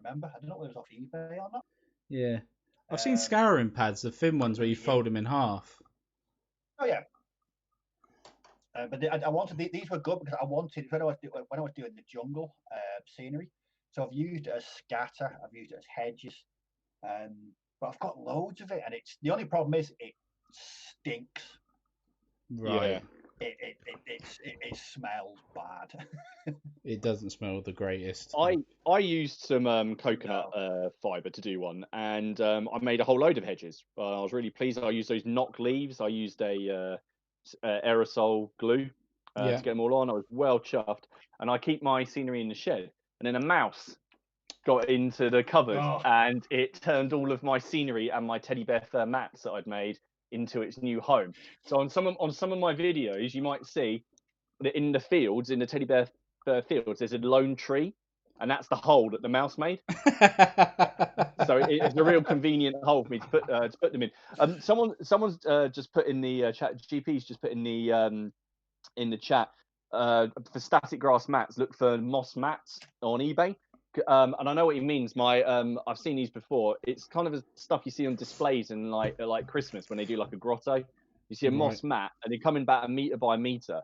remember. I don't know whether it was off eBay or not. Yeah, I've seen scouring pads, the thin ones where you fold them in half. Oh yeah. But I wanted these were good because I wanted when I was doing the jungle scenery. So I've used it as scatter. I've used it as hedges. But I've got loads of it, and the only problem is it stinks. Right. It smells bad. It doesn't smell the greatest. I used some coconut fiber to do one, and I made a whole load of hedges. I was really pleased. I used those knock leaves. I used a aerosol glue to get them all on. I was well chuffed, and I keep my scenery in the shed. And then a mouse got into the cupboard, and it turned all of my scenery and my teddy bear fur mats that I'd made into its new home. So on some of my videos, you might see that in the fields, in the teddy bear fur fields, there's a lone tree, and that's the hole that the mouse made. So it's a real convenient hole for me to put them in. Someone's just put in the chat. GP's just put in the chat for static grass mats. Look for moss mats on eBay. And I know what he means. I've seen these before. It's kind of stuff you see on displays in like Christmas when they do like a grotto. You see a moss mat, and they come in about 1 meter by 1 meter.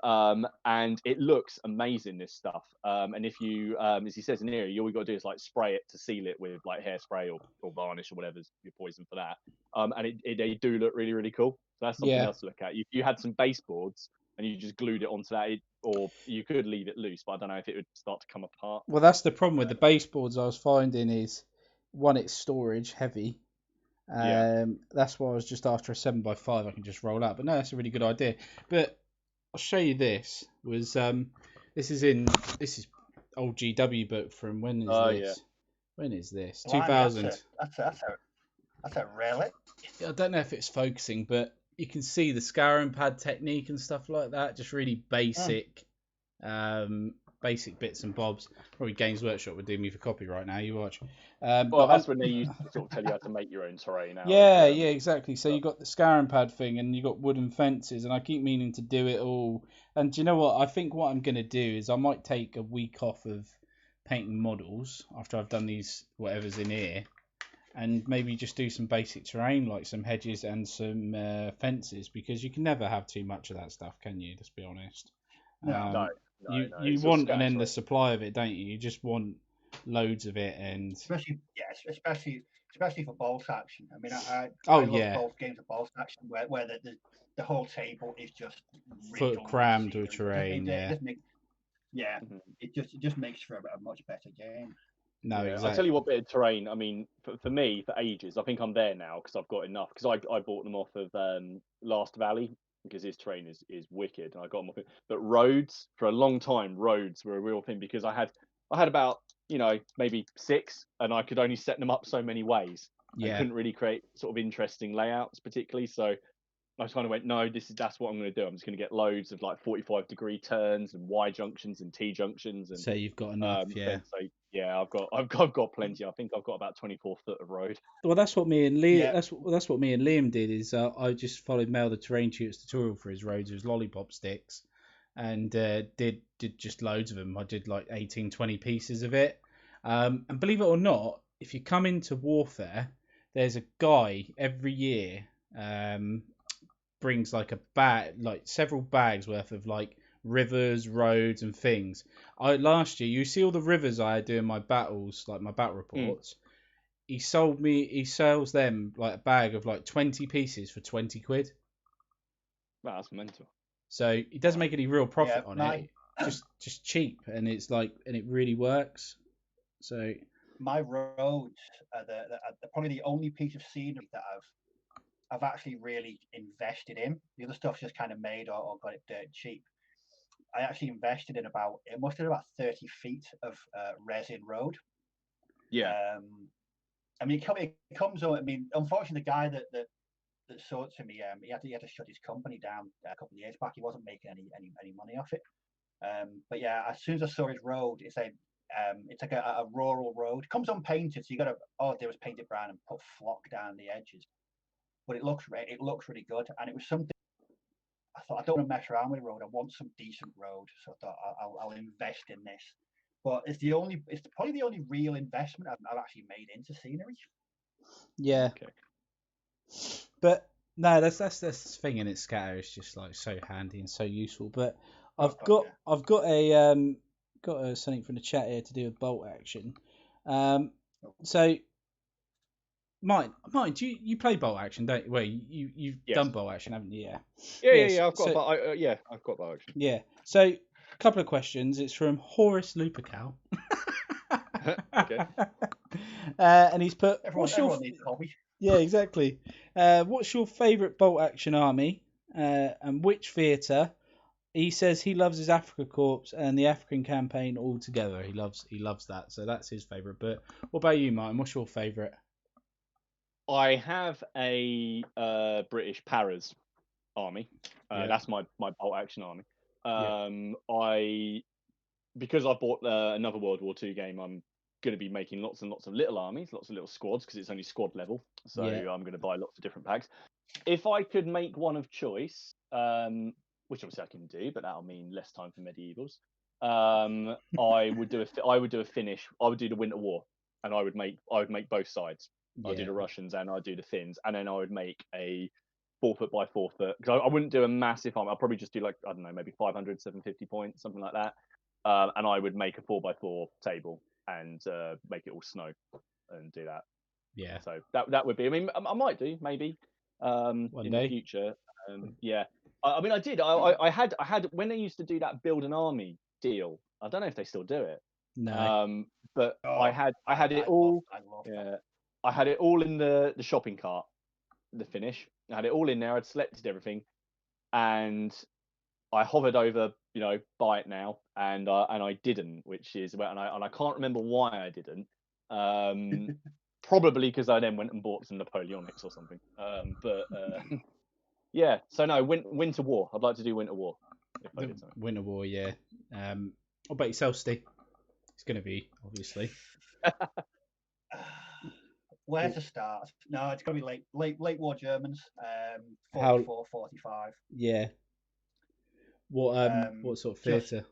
And it looks amazing, this stuff. And if you, as he says in here, all you got to do is like spray it to seal it with like hairspray or varnish or whatever's your poison for that. And they do look really, really cool. So that's something Yeah. else to look at. If you had some baseboards and you just glued it onto that, or you could leave it loose, but I don't know if it would start to come apart. Well, that's the problem with the baseboards I was finding is, one, it's storage heavy. That's why I was just after a 7x5 I can just roll out. But no, that's a really good idea. But I'll show you this. This is old GW book from when is this? Yeah. When is this? Blimey, 2000. That's a relic. I don't know if it's focusing, but you can see the scouring pad technique and stuff like that. Just really basic, basic bits and bobs. Probably Games Workshop would do me for copyright now. You watch. Well, that's when they used to sort of tell you how to make your own terrain. Yeah, exactly. So you got the scouring pad thing, and you got wooden fences, and I keep meaning to do it all. And do you know what? I think what I'm gonna do is I might take a week off of painting models after I've done these whatever's in here, and maybe just do some basic terrain like some hedges and some fences, because you can never have too much of that stuff, can you? Let's be honest. No. You want an endless supply of it, don't you? You just want loads of it, and especially for bolt action. I mean, I love both games of bolt action where the whole table is just crammed with terrain. It just makes for a much better game. No, exactly. I'll tell you what bit of terrain. I mean, for me, for ages, I think I'm there now because I've got enough. Because I bought them off of Last Valley because his terrain is wicked, and I got them off it. But roads, for a long time, roads were a real thing because I had about maybe 6, and I could only set them up so many ways. I couldn't really create sort of interesting layouts particularly. So I kind of went, no, that's what I'm going to do. I'm just going to get loads of like 45-degree turns and Y junctions and T junctions. And so you've got enough, I've got plenty. I think I've got about 24 foot of road. Well, that's what me and Liam. That's what me and Liam did. Is I just followed Mel the Terrain Tutors tutorial for his roads, his lollipop sticks, and did just loads of them. I did like 18, 20 pieces of it. And believe it or not, if you come into Warfare, there's a guy every year brings like a bag, like several bags worth of like rivers, roads, and things. Last year, you see all the rivers I had doing my battles, like my battle reports. He sells them like a bag of like 20 pieces for 20 quid. Wow, that's mental. So he doesn't make any real profit on it. Just cheap, and it's like, and it really works. So my roads are probably the only piece of scenery that I've actually really invested in. The other stuff's just kind of made or got it dirt cheap. I actually invested in about 30 feet of resin road. Yeah. I mean, it comes on. I mean, unfortunately, the guy that sold it to me, he had to shut his company down a couple of years back. He wasn't making any money off it. But yeah, as soon as I saw his road, it's like a rural road. It comes unpainted, so you got to do is paint it brown and put flock down the edges. But it looks really good, and it was something. I thought, I don't want to mess around with road. I want some decent road, so I thought I'll invest in this. But it's probably the only real investment I've actually made into scenery. Yeah. Okay. But no, that's the thing in its scatter. It's just like so handy and so useful. But I've got something from the chat here to do with bolt action. So Mine, do you play bolt action, don't you? Well, you've done bolt action, haven't you? Yeah. I've got bolt action. Yeah. So a couple of questions. It's from Horace Lupercal. Okay. And he's put, everyone needs a hobby. Yeah, exactly. What's your favourite bolt action army, and which theatre? He says he loves his Africa Corps and the African campaign all together. He loves that. So that's his favourite. But what about you, Martin? What's your favourite? I have a British Paras army. That's my bolt action army. Because I bought another World War II game, I'm going to be making lots and lots of little armies, lots of little squads, because it's only squad level. So I'm going to buy lots of different packs. If I could make one of choice, which obviously I can do, but that'll mean less time for medievals. I would do a finish. I would do the Winter War, and I would make both sides. I'd do the Russians and I'd do the Finns, and then I would make a 4 foot by 4 foot, because I wouldn't do a massive army. I'll probably just do like, I don't know, maybe 500, 750 points, something like that. And I would make a 4x4 table and make it all snow and do that. Yeah. So that would be. I mean, I might do maybe One in day. the future. Yeah. I mean, I did. I had when they used to do that build an army deal. I don't know if they still do it. No. But Oh, I had it all. I love that. Yeah. I had it all in the shopping cart. The finish. I had it all in there. I'd selected everything, and I hovered over, buy it now, and I didn't, which is well, and I can't remember why I didn't. Probably because I then went and bought some Napoleonics or something. But yeah, so no, Winter War. I'd like to do Winter War. If I The did something. Winter War, yeah. What about yourself, Steve? It's going to be, obviously. Where to start? No, it's going to be late war Germans. 44, 45. Yeah. What sort of theatre?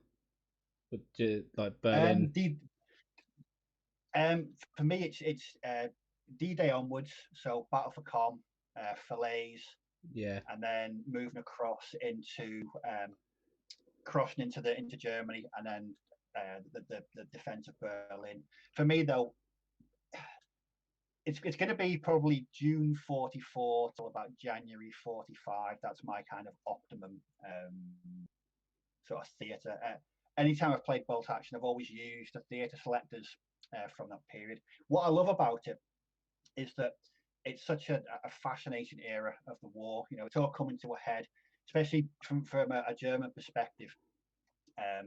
Like Berlin? For me, it's D-Day onwards. So Battle for Caen, Falaise, Yeah. and then moving across into Germany, and then the defense of Berlin. For me, though, it's going to be probably June 44 till about January 45. That's my kind of optimum sort of theatre. Anytime I've played bolt action, I've always used the theatre selectors from that period. What I love about it is that it's such a fascinating era of the war. It's all coming to a head, especially from a German perspective.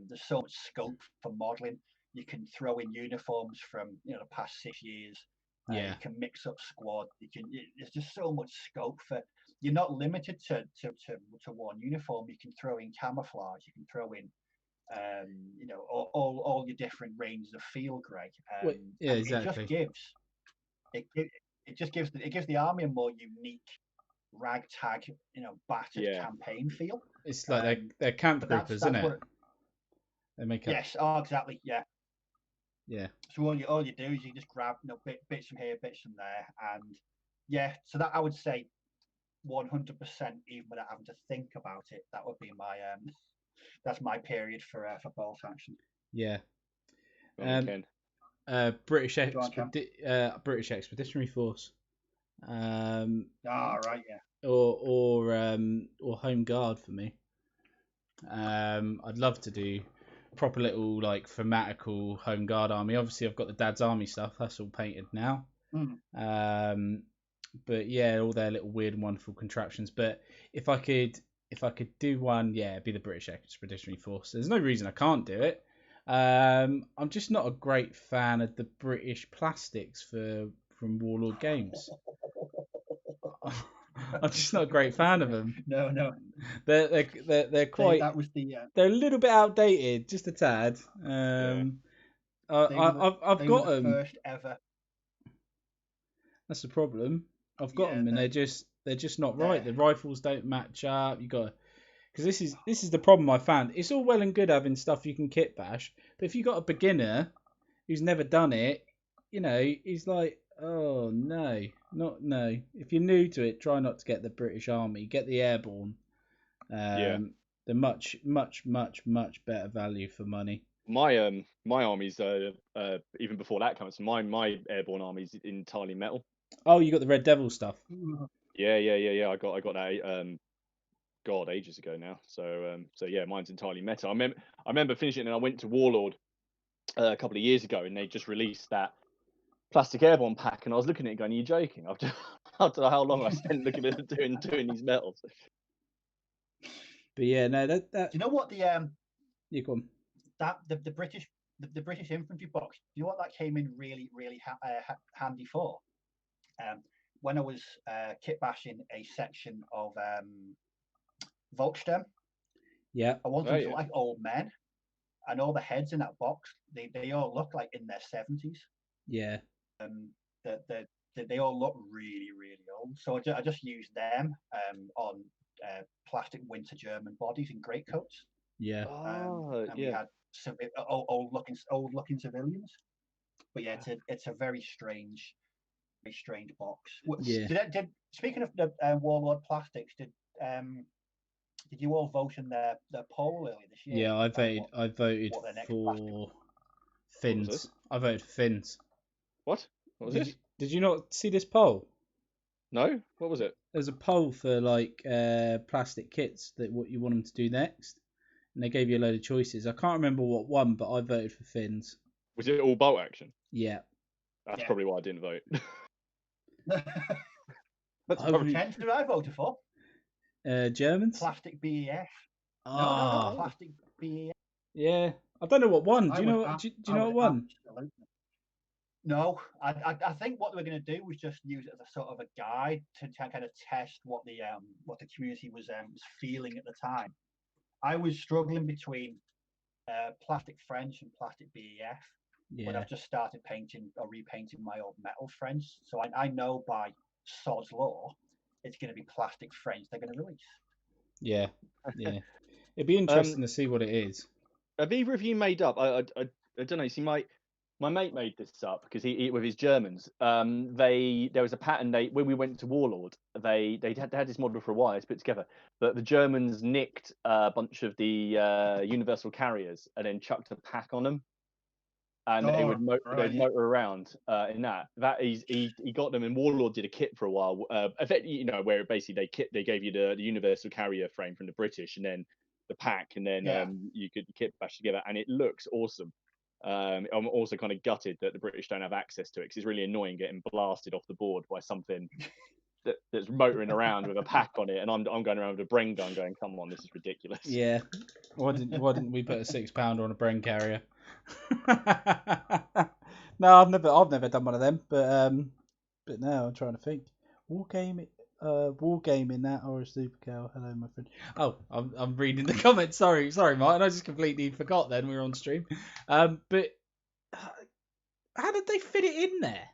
There's so much scope for modelling. You can throw in uniforms from the past 6 years. Yeah. You can mix up squad. There's just so much scope for. You're not limited to one uniform. You can throw in camouflage. You can throw in all your different ranges of field grey. Yeah, exactly. It just gives the army a more unique ragtag, battered campaign feel. It's like they're camp groupers, isn't it? They make up. Yes. Oh, exactly. Yeah. Yeah. So all you do is you just grab bits from here, bits from there, and yeah. So that I would say 100%, even without having to think about it, that would be my that's my period for bolt action. Yeah. British Expeditionary Force. Right, yeah. Or Home Guard for me. I'd love to do proper little like thematical Home Guard army. Obviously, I've got the Dad's Army stuff. That's all painted now. But yeah, all their little weird and wonderful contraptions. But if I could do one, yeah, it'd be the British Expeditionary Force. There's no reason I can't do it. I'm just not a great fan of the British plastics from Warlord Games. I'm just not a great fan of them. No. They're quite. That was the. They're a little bit outdated, just a tad. I've got them. First ever. That's the problem. I've got them, and they're just not right. The rifles don't match up. You got because this is the problem I found. It's all well and good having stuff you can kit bash, but if you got a beginner who's never done it, he's like, oh no, not no. If you're new to it, try not to get the British Army. Get the Airborne. They're much better value for money. My army's even before that comes. My Airborne army's entirely metal. Oh, you got the Red Devil stuff. Yeah. I got that. God, ages ago now. So yeah, mine's entirely metal. I remember finishing it, and I went to Warlord a couple of years ago, and they just released that plastic Airborne pack, and I was looking at it going, "Are you joking?" I don't know how long I spent looking at it doing these metals. But yeah, no, that. Do you know what You go on. That the British infantry box? Do you know what that came in really handy for? When I was kit bashing a section of Volksturm, I wanted them to look like old men, and all the heads in that box, they all look like in their 70s. Yeah. They all look really old. So I just used them on plastic winter German bodies in greatcoats. Yeah. We had some old looking civilians. But yeah, it's a very strange strange box. Yeah. Speaking of the Warlord Plastics, did you all vote in their poll earlier this year? Yeah, I voted what their next for was fins. this? I voted for fins. What was Did this? you, did you not see this poll? No, what was it? There's a poll for like plastic kits that what you want them to do next, and they gave you a load of choices. I can't remember what one, but I voted for fins. Was it all bolt action? Yeah. That's Yeah. probably why I didn't vote. That's I probably... Hence, did I vote for? Germans. Plastic BEF. Ah. No, plastic BEF. Yeah. I don't know what one. Do you I know would what? ab- Do I you know would what one? absolutely- No, I think what they were going to do was just use it as a sort of a guide to kind of test what the community was feeling at the time. I was struggling between plastic French and plastic BEF when Yeah. I've just started painting or repainting my old metal French. So I know by sod's law it's going to be plastic French they're going to release. Yeah. Yeah. It'd be interesting to see what it is. Have either of you made up? I don't know. See, my mate made this up because he with his Germans. There was a pattern. When we went to Warlord, they had this model for a while. It's put together, but the Germans nicked a bunch of the universal carriers and then chucked a pack on them, and they'd motor around in that. He got them, and Warlord did a kit for a while. Where basically they gave you the universal carrier frame from the British, and then the pack, and then you could kit bash together, and it looks awesome. I'm also kind of gutted that the British don't have access to it because it's really annoying getting blasted off the board by something that's motoring around with a pack on it, and I'm going around with a Bren gun going, come on, this is ridiculous. Yeah. Why didn't we put a 6-pounder on a Bren carrier? No, I've never done one of them, but now I'm trying to think. Wargaming that or a super cow. Hello, my friend. Oh, I'm reading the comments. Sorry, Martin. I just completely forgot. Then we were on stream. But how did they fit it in there?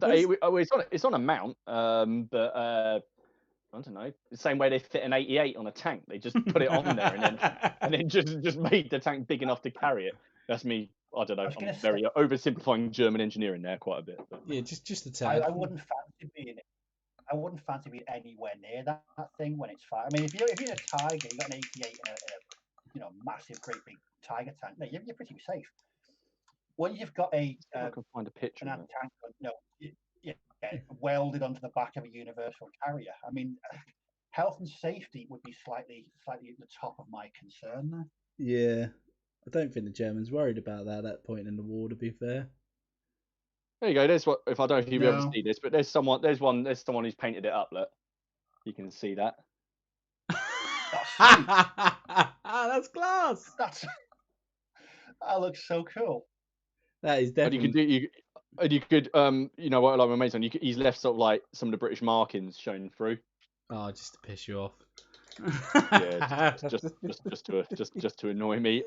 It's on a mount, but I don't know. The same way they fit an 88 on a tank. They just put it on there and then just made the tank big enough to carry it. That's me. I don't know. I'm very oversimplifying German engineering there quite a bit. But... Yeah, just a tad. I wouldn't fancy being anywhere near that thing when it's fire. I mean, if you're in a Tiger, you got an 88 and a massive, great big Tiger tank. No, you're pretty safe. When you've got I can find a picture. An tank, welded onto the back of a universal carrier. I mean, health and safety would be slightly at the top of my concern there. Yeah, I don't think the Germans worried about that at that point in the war. To be fair. There you go. There's what. If I don't know if you'll be able to see this, but there's someone who's painted it up. Look, you can see that. That's class. That looks so cool. That is definitely. You could what I like my mate's on. He's left sort of like some of the British markings showing through. Oh, just to piss you off. Yeah, just to annoy me.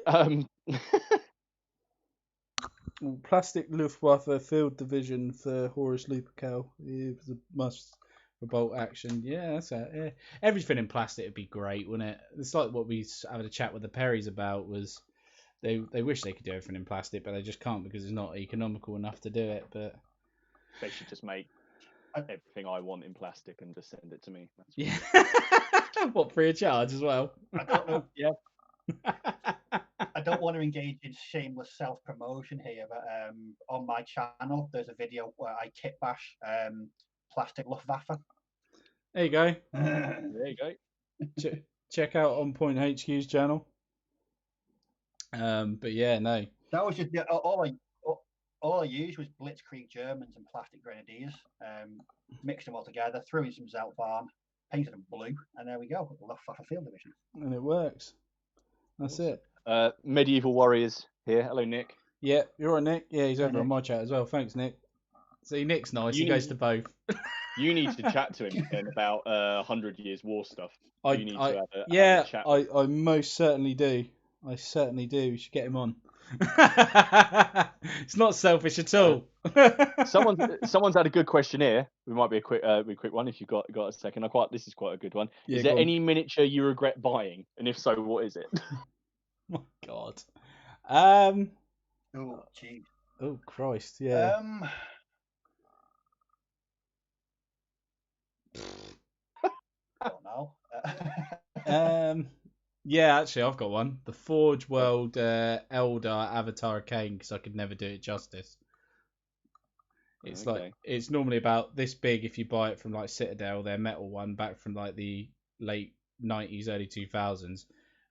Plastic Luftwaffe Field Division for Horus Lupercal. It was a must for bolt action. Yeah, that's it. Yeah. Everything in plastic would be great, wouldn't it? It's like what we had a chat with the Perrys about was they wish they could do everything in plastic, but they just can't because it's not economical enough to do it. But they should just make everything I want in plastic and just send it to me. Yeah. What, free of charge as well? I don't know. Yeah. I don't want to engage in shameless self-promotion here, but on my channel, there's a video where I kit bash plastic Luftwaffe. There you go. There you go. Check out On Point HQ's channel. But yeah, no. That was just all I used was Blitzkrieg Germans and plastic grenadiers. Mixed them all together, threw in some Zeltfarm, painted them blue, and there we go. The Luftwaffe Field Division. And it works. That's it. Medieval Warriors here. Hello, Nick. Yeah, you're right, Nick. Yeah, he's over on my chat as well. Thanks, Nick. See, Nick's nice. He goes to both. You need to chat to him again about 100 Years War stuff. I most certainly do. I certainly do. We should get him on. It's not selfish at all. Someone's had a good question here. We might be a quick one if you've got a second. This is quite a good one. Yeah, is there any miniature you regret buying, and if so, what is it? My God. Oh, gee. Oh Christ, yeah. Yeah, actually, I've got one. The Forge World Eldar Avatar of Cain, because I could never do it justice. It's Okay. it's normally about this big if you buy it from like Citadel, their metal one, back from like the late 90s, early 2000s.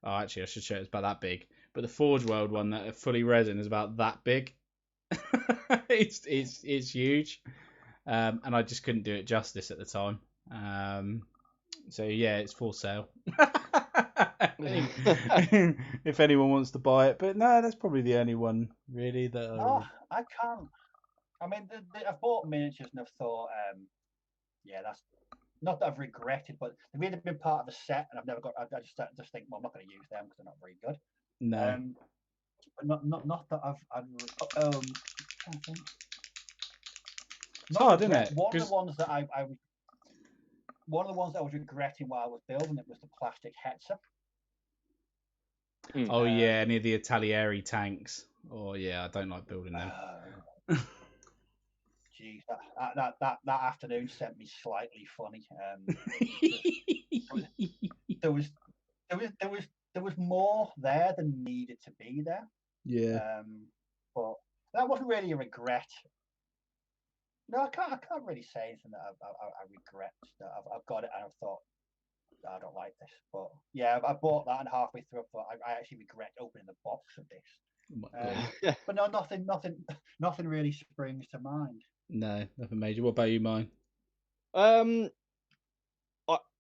Oh, actually, I should show it. It's about that big. But the Forge World one that are fully resin is about that big. It's huge, and I just couldn't do it justice at the time. So yeah, it's for sale. If anyone wants to buy it, but no, that's probably the only one really that. No, I can't. I mean, I've bought miniatures and I've thought, yeah, that's not that I've regretted, but they've either been part of the set and I've never got. I just think, well, I'm not going to use them because they're not very good. No. But not that I've trying to think. It's hard, isn't it? One of the ones that one of the ones that I was regretting while I was building it was the plastic Hetzer. Oh yeah, any of the Italieri tanks. Oh yeah, I don't like building them. Geez, that afternoon sent me slightly funny. There was more there than needed to be there. Yeah. But that wasn't really a regret. No, I can't really say anything that I regret. That I've got it and I've thought, I don't like this. But yeah, I bought that and halfway through I thought I actually regret opening the box of this. But no, nothing really springs to mind. No, nothing major. What about you, mine? I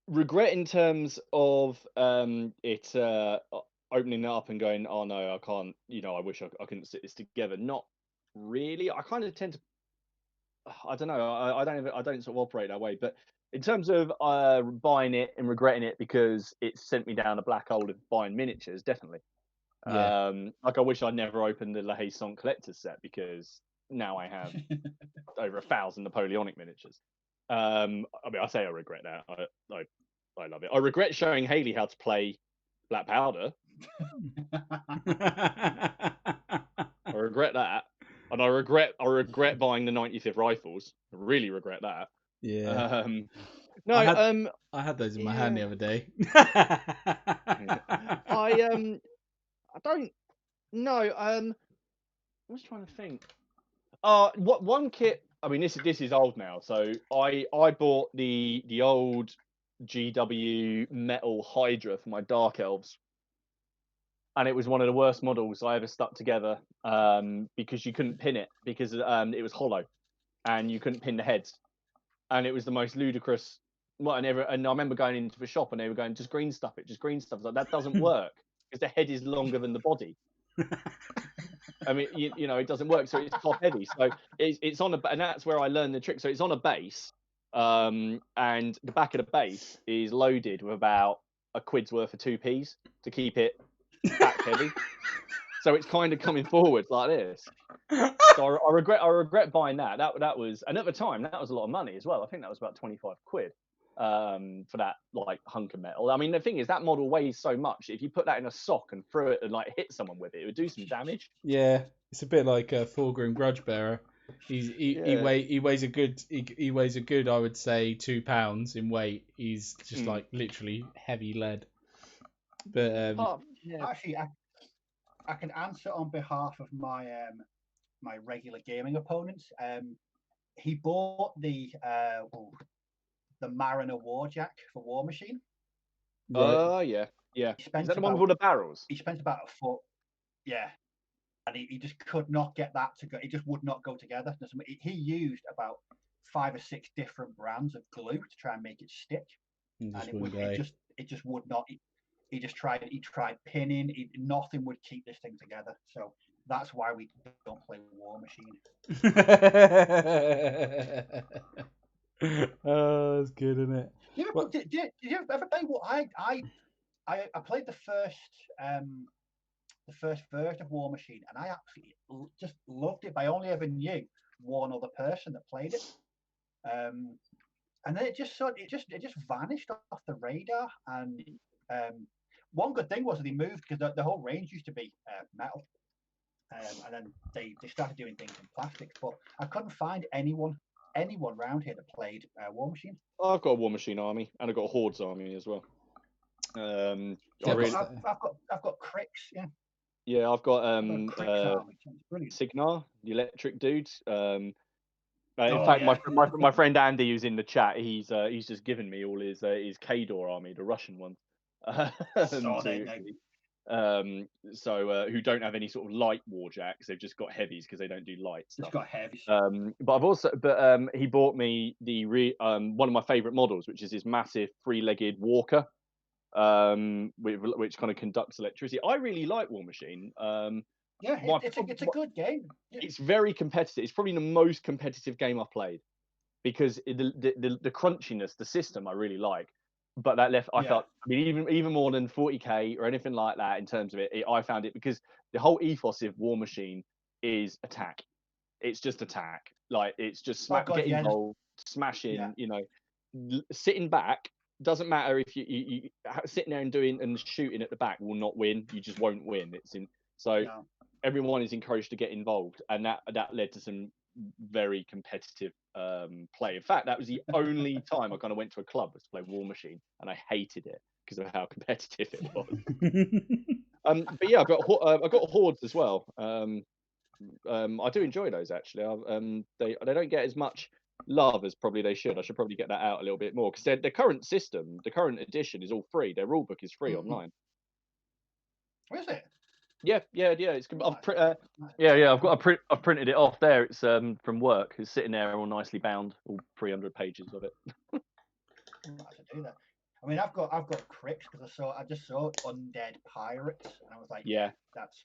regret in terms of it opening it up and going, oh no, I can't. I wish I couldn't sit this together. Not really. I kind of tend to. I don't know. I don't sort of operate that way. But in terms of buying it and regretting it because it sent me down a black hole of buying miniatures, definitely. Yeah. Like I wish I'd never opened the La Haye collector's set because now I have over 1,000 Napoleonic miniatures. I mean, I say I regret that. I love it. I regret showing Haley how to play Black Powder. I regret that. And I regret buying the 95th rifles. I really regret that. Yeah. No, I had those in my hand the other day. I don't know. I was trying to think. What one kit? I mean, this is old now. So I bought the old GW metal Hydra for my Dark Elves, and it was one of the worst models I ever stuck together because you couldn't pin it because it was hollow, and you couldn't pin the heads, and it was the most ludicrous. And I remember going into the shop and they were going, just green stuff it, just green stuff. Like that doesn't work because the head is longer than the body. I mean, it doesn't work, so it's top heavy. So it's on and that's where I learned the trick. So it's on a base, and the back of the base is loaded with about £1 worth of 2p's to keep it back heavy. So it's kind of coming forward like this. So I regret buying that. That was, and at the time that was a lot of money as well. I think that was about £25 for that like hunk of metal. I mean, the thing is that model weighs so much. If you put that in a sock and threw it and like hit someone with it, it would do some damage. Yeah, it's a bit like a Thorgrim Grudge Bearer. He weighs a good I would say £2 in weight. He's just like literally heavy lead. But actually, I can answer on behalf of my my regular gaming opponents. He bought the Mariner Warjack for War Machine. Oh yeah. Is that the one with all the barrels? He spent about a foot. Yeah. And he just could not get that to go. It just would not go together. He used about 5 or 6 different brands of glue to try and make it stick, and it just would not. He just tried. He tried pinning. Nothing would keep this thing together. So that's why we don't play War Machine. Oh, that's good, isn't it? Did you ever play? I played the first version of War Machine, and I absolutely just loved it. I only ever knew one other person that played it, and then it just vanished off the radar. And one good thing was that they moved because the whole range used to be metal, and then they started doing things in plastics. But I couldn't find anyone around here that played War Machine. I've got a War Machine army, and I've got a Hordes army as well. I Yeah, really, I've got Cricks. Yeah, yeah, I've got I've got a Cricks army. It's brilliant. Signar, the electric dude. In Oh, fact, yeah. my friend Andy, who's in the chat, he's just given me all his Kador army, the Russian one, Saw that, who don't have any sort of light warjacks. They've just got heavies because they don't do light It's stuff. got heavies. But he bought me one of my favorite models, which is this massive three-legged walker, which kind of conducts electricity. I really like War Machine. Yeah, it's a good game. Yeah. It's very competitive. It's probably the most competitive game I've played because the crunchiness, the system I really like. But that left, I felt, I mean, even more than 40k or anything like that in terms of it, I found it because the whole ethos of War Machine is attack. It's just attack. Like it's just get involved, smashing. You know, sitting back doesn't matter if you sitting there and doing and shooting at the back will not win. You just won't win. Everyone is encouraged to get involved, and that led to some very competitive play. In fact, that was the only time I kind of went to a club to play War Machine, and I hated it because of how competitive it was. But yeah, I got Hordes as well. I do enjoy those actually. They don't get as much love as probably they should. I should probably get that out a little bit more because the current system, the current edition is all free. Their rulebook is free online. Where is it? Yeah. It's I've printed it off there. It's from work. It's sitting there all nicely bound, all 300 pages of it. I have to do that. I mean, I've got Cricks because I just saw Undead Pirates, and I was like, yeah, that's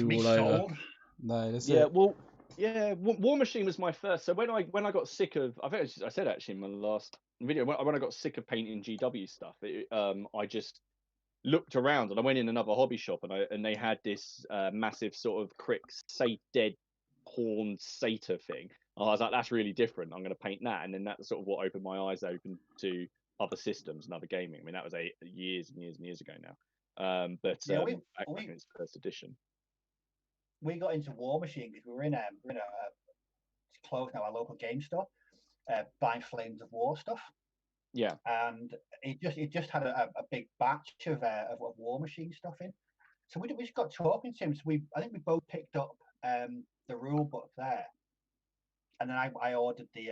me sold. No, that's it. Well, yeah. War Machine was my first. So when I got sick of, I think I said actually in my last video, when I got sick of painting GW stuff, I just looked around and I went in another hobby shop and they had this massive sort of Cricks dead horned satyr thing. I was like, that's really different. I'm going to paint that, and then that's sort of what opened my eyes open to other systems and other gaming. I mean, that was years and years and years ago now. Back in its first edition. We got into War Machine because we were in it's closed now, our local game store, buying Flames of War stuff. Yeah, and it just had a big batch of War Machine stuff in. So we just got talking to him. So I think we both picked up the rule book there, and then I ordered the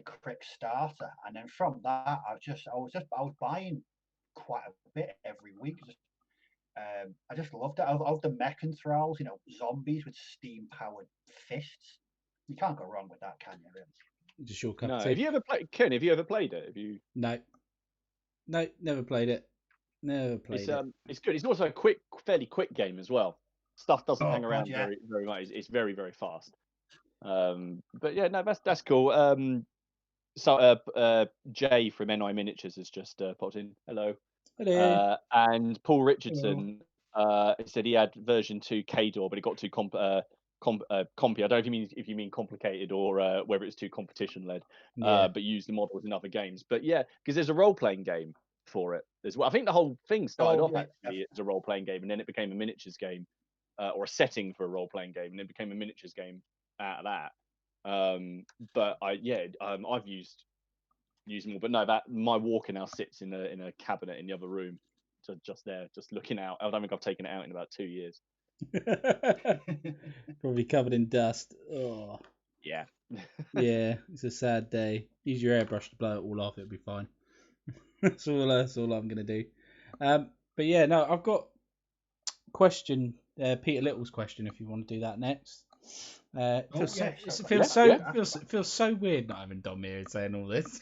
Crick starter, and then from that I was buying quite a bit every week. I just loved it. I love the mech and thralls, zombies with steam powered fists. You can't go wrong with that, can you? Really? Just your cup. No. Have you ever played, Ken? Have you ever played it? No, never played it. Never played it. It's good. It's also a fairly quick game as well. Stuff doesn't hang around very, very much. It's very, very fast. But yeah, no, that's cool. Jay from NI Miniatures has just popped in. Hello. And Paul Richardson said he had version 2 Kador, but it got too compy. I don't know if you mean complicated or whether it's too competition led. But used the models in other games. But yeah, because there's a role playing game for it as well. I think the whole thing started off actually as a role playing game, and then it became a miniatures game, or a setting for a role playing game, and then it became a miniatures game out of that. But I've used them all. But no, that my walker now sits in a cabinet in the other room, just looking out. I don't think I've taken it out in about 2 years. Probably covered in dust. Oh. Yeah. Yeah, it's a sad day. Use your airbrush to blow it all off. It'll be fine. That's all I'm gonna do. But yeah, no, I've got question. Peter Little's question. If you want to do that next. It feels so weird not having Dom here saying all this. It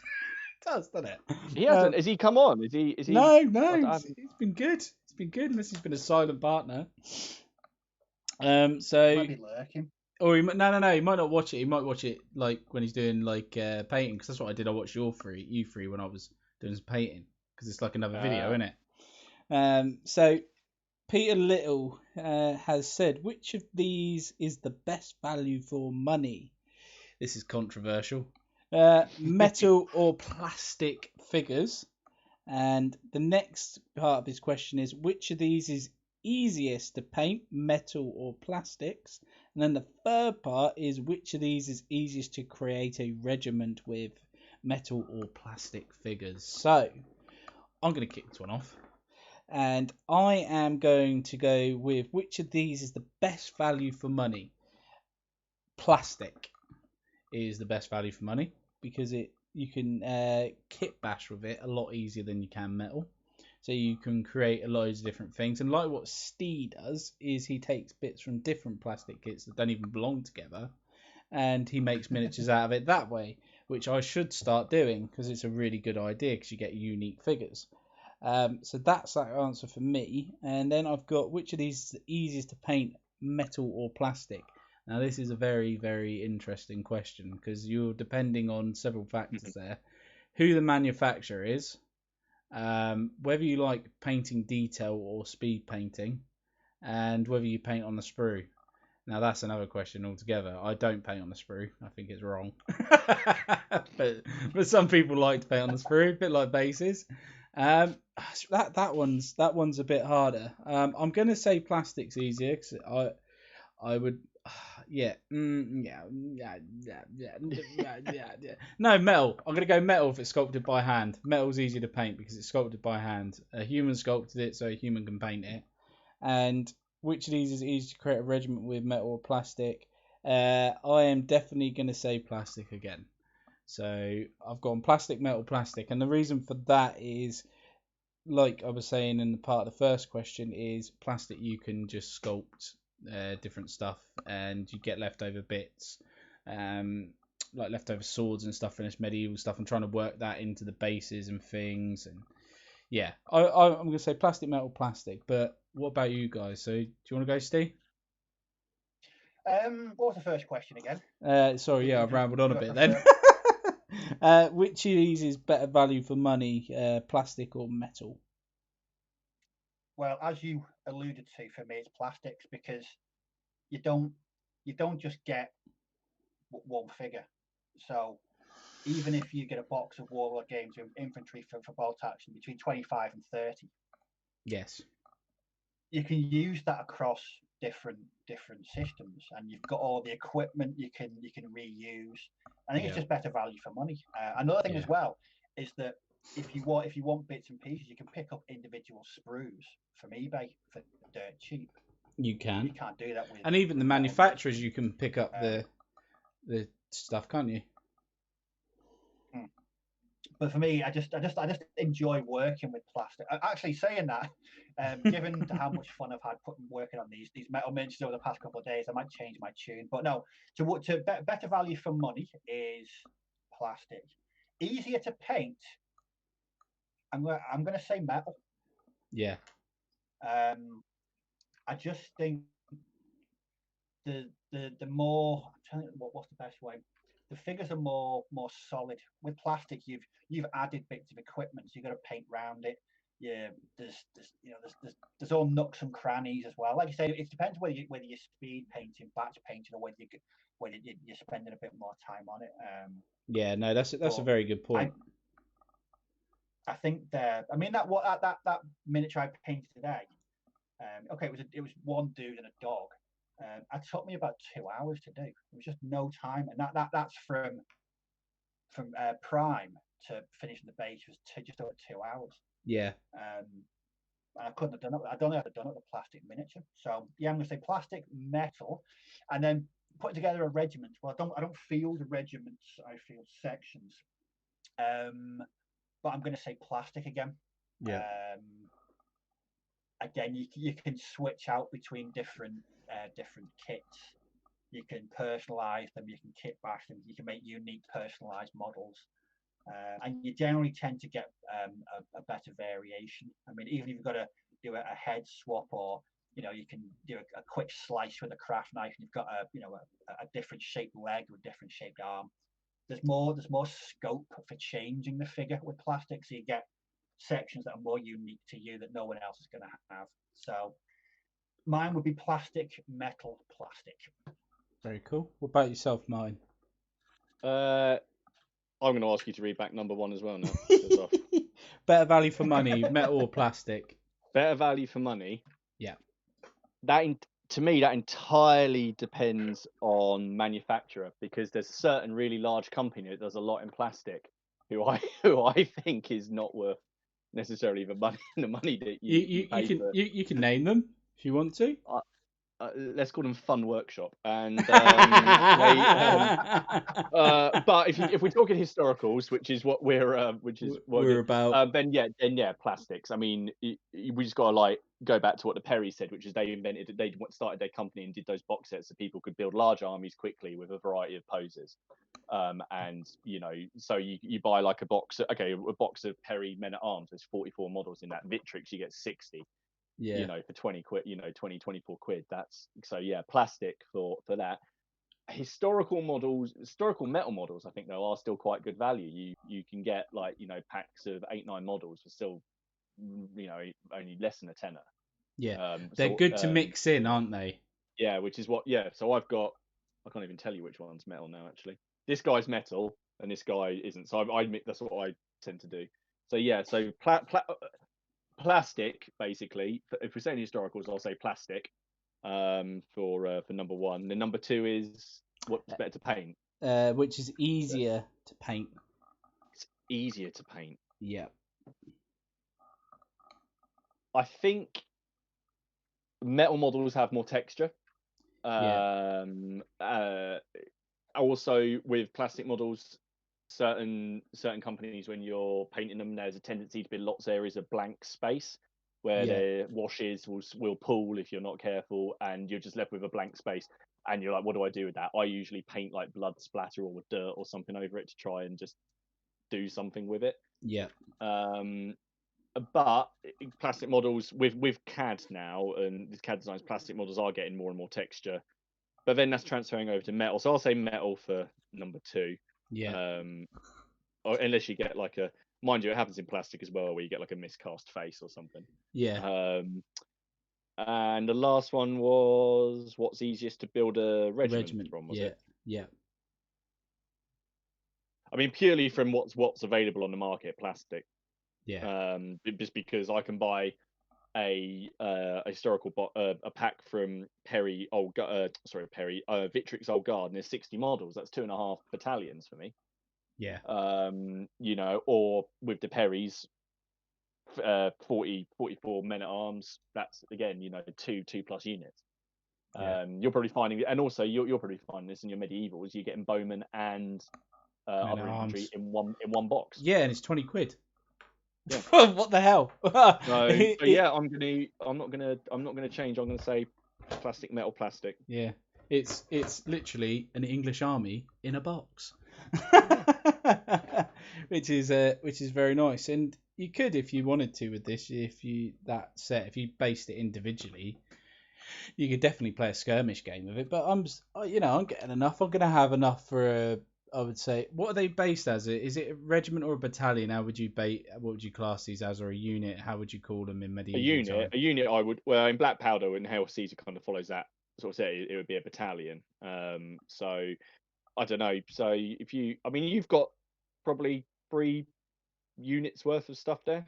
does, doesn't it? He hasn't. Has he come on? Is he? No. It's been good. It's been good unless he's been a silent partner. So. He might be lurking. Or he might not watch it. He might watch it like when he's doing like painting, because that's what I did. I watched you three when I was doing some painting, because it's like another video, isn't it? So Peter Little has said, which of these is the best value for money? This is controversial. Metal or plastic figures? And the next part of his question is, which of these is easiest to paint, metal or plastics? And then the third part is, which of these is easiest to create a regiment with, metal or plastic figures? So I'm going to kick this one off. And I am going to go with which of these is the best value for money. Plastic is the best value for money because you can kit bash with it a lot easier than you can metal. So you can create a lot of different things. And like what Steve does is he takes bits from different plastic kits that don't even belong together, and he makes miniatures out of it that way, which I should start doing because it's a really good idea because you get unique figures. So that's that answer for me. And then I've got which of these is the easiest to paint, metal or plastic? Now this is a very, very interesting question because you're depending on several factors there. Who the manufacturer is, whether you like painting detail or speed painting, and whether you paint on the sprue. Now that's another question altogether. I don't paint on the sprue. I think it's wrong. but some people like to paint on the sprue, a bit like bases. That one's a bit harder. I'm gonna say plastic's easier because I would. Yeah. No, metal. I'm gonna go metal if it's sculpted by hand. Metal's easier to paint because it's sculpted by hand. A human sculpted it, so a human can paint it. And which of these is easier to create a regiment with, metal or plastic? I am definitely gonna say plastic again. So I've gone plastic, metal, plastic, and the reason for that is, like I was saying in the part of the first question, is plastic you can just sculpt different stuff and you get leftover bits, like leftover swords and stuff, and this medieval stuff. I'm trying to work that into the bases and things, and yeah, I'm gonna say plastic, metal, plastic. But what about you guys? So do you want to go, Steve? What was the first question again? Sorry, yeah, I've rambled on a bit then. Which of these is better value for money, plastic or metal? Well, as you alluded to, for me, it's plastics because you don't just get one figure. So even if you get a box of Warlord games with infantry for bolt action between 25 and 30, yes, you can use that across different systems, and you've got all the equipment you can reuse. I think it's just better value for money. Another thing as well is that if you want bits and pieces, you can pick up individual sprues from eBay for dirt cheap. You can. You can't do that with. And even the manufacturers, you can pick up the stuff, can't you? But for me, I just enjoy working with plastic. Actually, saying that, given how much fun I've had working on these metal miniatures over the past couple of days, I might change my tune. But no, better value for money is plastic. Easier to paint. I'm gonna say metal. Yeah. I just think the more, what's the best way? The figures are more solid. With plastic, you've added bits of equipment, so you've got to paint around it. Yeah, there's all nooks and crannies as well. Like you say, it depends whether you're speed painting, batch painting, or whether you're spending a bit more time on it. Yeah, no, that's a very good point. I think that miniature I painted today. Okay, it was one dude and a dog. It took me about 2 hours to do. It was just no time, and that's from prime to finishing the base was just over 2 hours. Yeah. I couldn't have done it. I don't know how to done it with plastic miniature. So yeah, I'm gonna say plastic, metal, and then putting together a regiment. Well, I don't field regiments. I field sections. But I'm gonna say plastic again. Yeah. Again, you can switch out between different kits. You can personalize them. You can kit bash them. You can make unique personalized models. And you generally tend to get a better variation. I mean, even if you've got to do a head swap, or you can do a quick slice with a craft knife, and you've got a different shaped leg or a different shaped arm. There's more scope for changing the figure with plastic, so you get sections that are more unique to you that no one else is going to have. So mine would be plastic, metal, plastic. Very cool. What about yourself, Martin? I'm going to ask you to read back number one as well now. Better value for money, metal or plastic? Better value for money. Yeah. To me, that entirely depends on manufacturer, because there's a certain really large company that does a lot in plastic who I think is not worth necessarily the money that You you pay can for. you can name them if you want to. Let's call them Fun Workshop, and but if we're talking historicals, which is what We're about. then yeah, plastics. I mean, we just gotta like go back to what the Perry said, which is they started their company and did those box sets so people could build large armies quickly with a variety of poses. And so you buy like a box of Perry Men at Arms. There's 44 models in that. Victrix, you get 60. Yeah. For 20 quid, 24 quid. That's so yeah, plastic for that. Historical metal models, I think though are still quite good value. You can get like packs of 8-9 models for still only less than a tenner. Yeah, they're good to mix in, aren't they? Yeah, which is what so I can't even tell you which one's metal now actually. This guy's metal and this guy isn't, so that's what I tend to do. So yeah, so plastic basically. If we're saying historicals, I'll say plastic for number one. The number two is what's better to paint. Which is easier to paint. It's easier to paint. Yeah. I think metal models have more texture. Also, with plastic models, certain companies, when you're painting them, there's a tendency to be lots of areas of blank space where the washes will pool if you're not careful, and you're just left with a blank space. And you're like, what do I do with that? I usually paint like blood splatter or dirt or something over it to try and just do something with it. Yeah. But plastic models with CAD now, and this CAD designs, plastic models are getting more and more texture. But then that's transferring over to metal. So I'll say metal for number two. Yeah. Or unless you get like mind you, it happens in plastic as well, where you get like a miscast face or something. Yeah. And the last one was what's easiest to build a regiment from, was it? Yeah. I mean, purely from what's available on the market, plastic. Yeah. Just because I can buy a historical a pack from Victrix Old Guard, and there's 60 models. That's 2.5 battalions for me. Yeah. Or with the Perrys, 44 men at arms. That's again, 2+ units. Yeah. You're probably finding, and also you're probably finding this in your medievals. You're getting bowmen and other infantry in one box. Yeah, and it's 20 quid. Yeah. What the hell? So yeah, I'm not gonna change. I'm gonna say metal plastic. Yeah, it's literally an English army in a box, which is very nice. And you could, if you wanted to, with this, if you based it individually, you could definitely play a skirmish game with it. But I'm getting enough. I'm gonna have enough for I would say. What are they based as? Is it a regiment or a battalion? What would you class these as, or a unit? How would you call them in medieval time? A unit. I would, well, in Black Powder and Hail Caesar kind of follows that sort of set. It would be a battalion. So I don't know. So you've got probably 3 units worth of stuff there.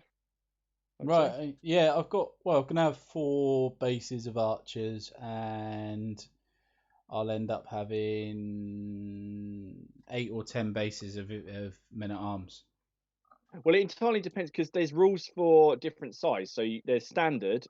Right. Say. Yeah, I'm gonna have 4 bases of archers, and I'll end up having 8 or 10 bases of men at arms. Well, it entirely depends, because there's rules for different size. So there's standard,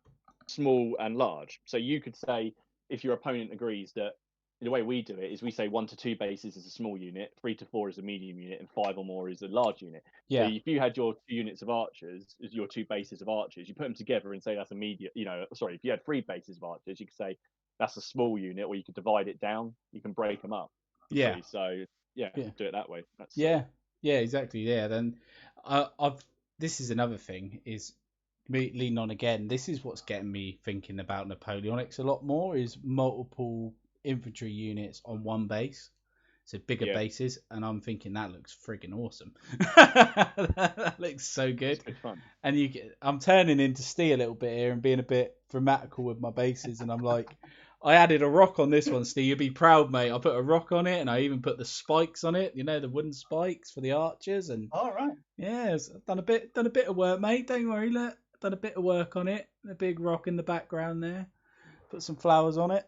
small, and large. So you could say, if your opponent agrees, that the way we do it is we say 1 to 2 bases is a small unit, 3 to 4 is a medium unit, and 5 or more is a large unit. Yeah. So if you had your 2 units of archers, your 2 bases of archers, you put them together and say that's a medium. If you had 3 bases of archers, you could say that's a small unit, or you could divide it down. You can break them up. Yeah. So do it that way. That's Yeah, exactly. Yeah. Then this is another thing, is me leaning on again. This is what's getting me thinking about Napoleonics a lot more, is multiple infantry units on one base. So bigger bases, and I'm thinking that looks friggin' awesome. That looks so good. It's good fun. And I'm turning into Steve a little bit here and being a bit grammatical with my bases, and I'm like, I added a rock on this one, Steve. You'll be proud, mate. I put a rock on it, and I even put the spikes on it. The wooden spikes for the archers. And all right. Yeah, I've done a bit of work, mate. Don't worry, look, done a bit of work on it. A big rock in the background there. Put some flowers on it.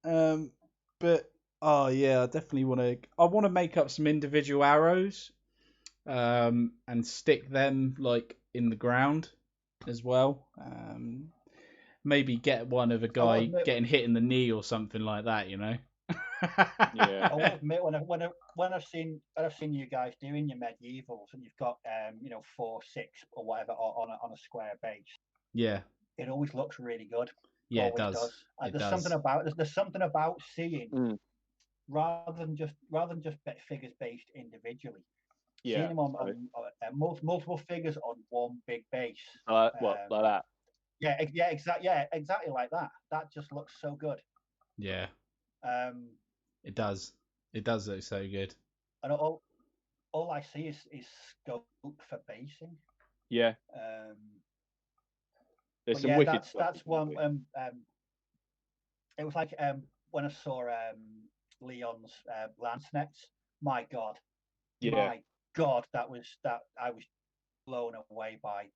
But oh yeah, I definitely want to make up some individual arrows, and stick them like in the ground as well. Maybe get one of a guy getting hit in the knee or something like that, you know. Yeah. I will admit when I've seen you guys doing your medievals and you've got 4, 6 or whatever on a square base. Yeah. It always looks really good. Yeah, always it does. There's something about seeing rather than just figures based individually. Yeah. Seeing them on multiple figures on one big base. Like that. Yeah, exactly like that. That just looks so good. Yeah. It does. It does look so good. And all I see is scope for basing. Yeah. There's some wicked stuff. That's one. It was like when I saw Leon's Lancenets. My God. Yeah. My God, I was blown away by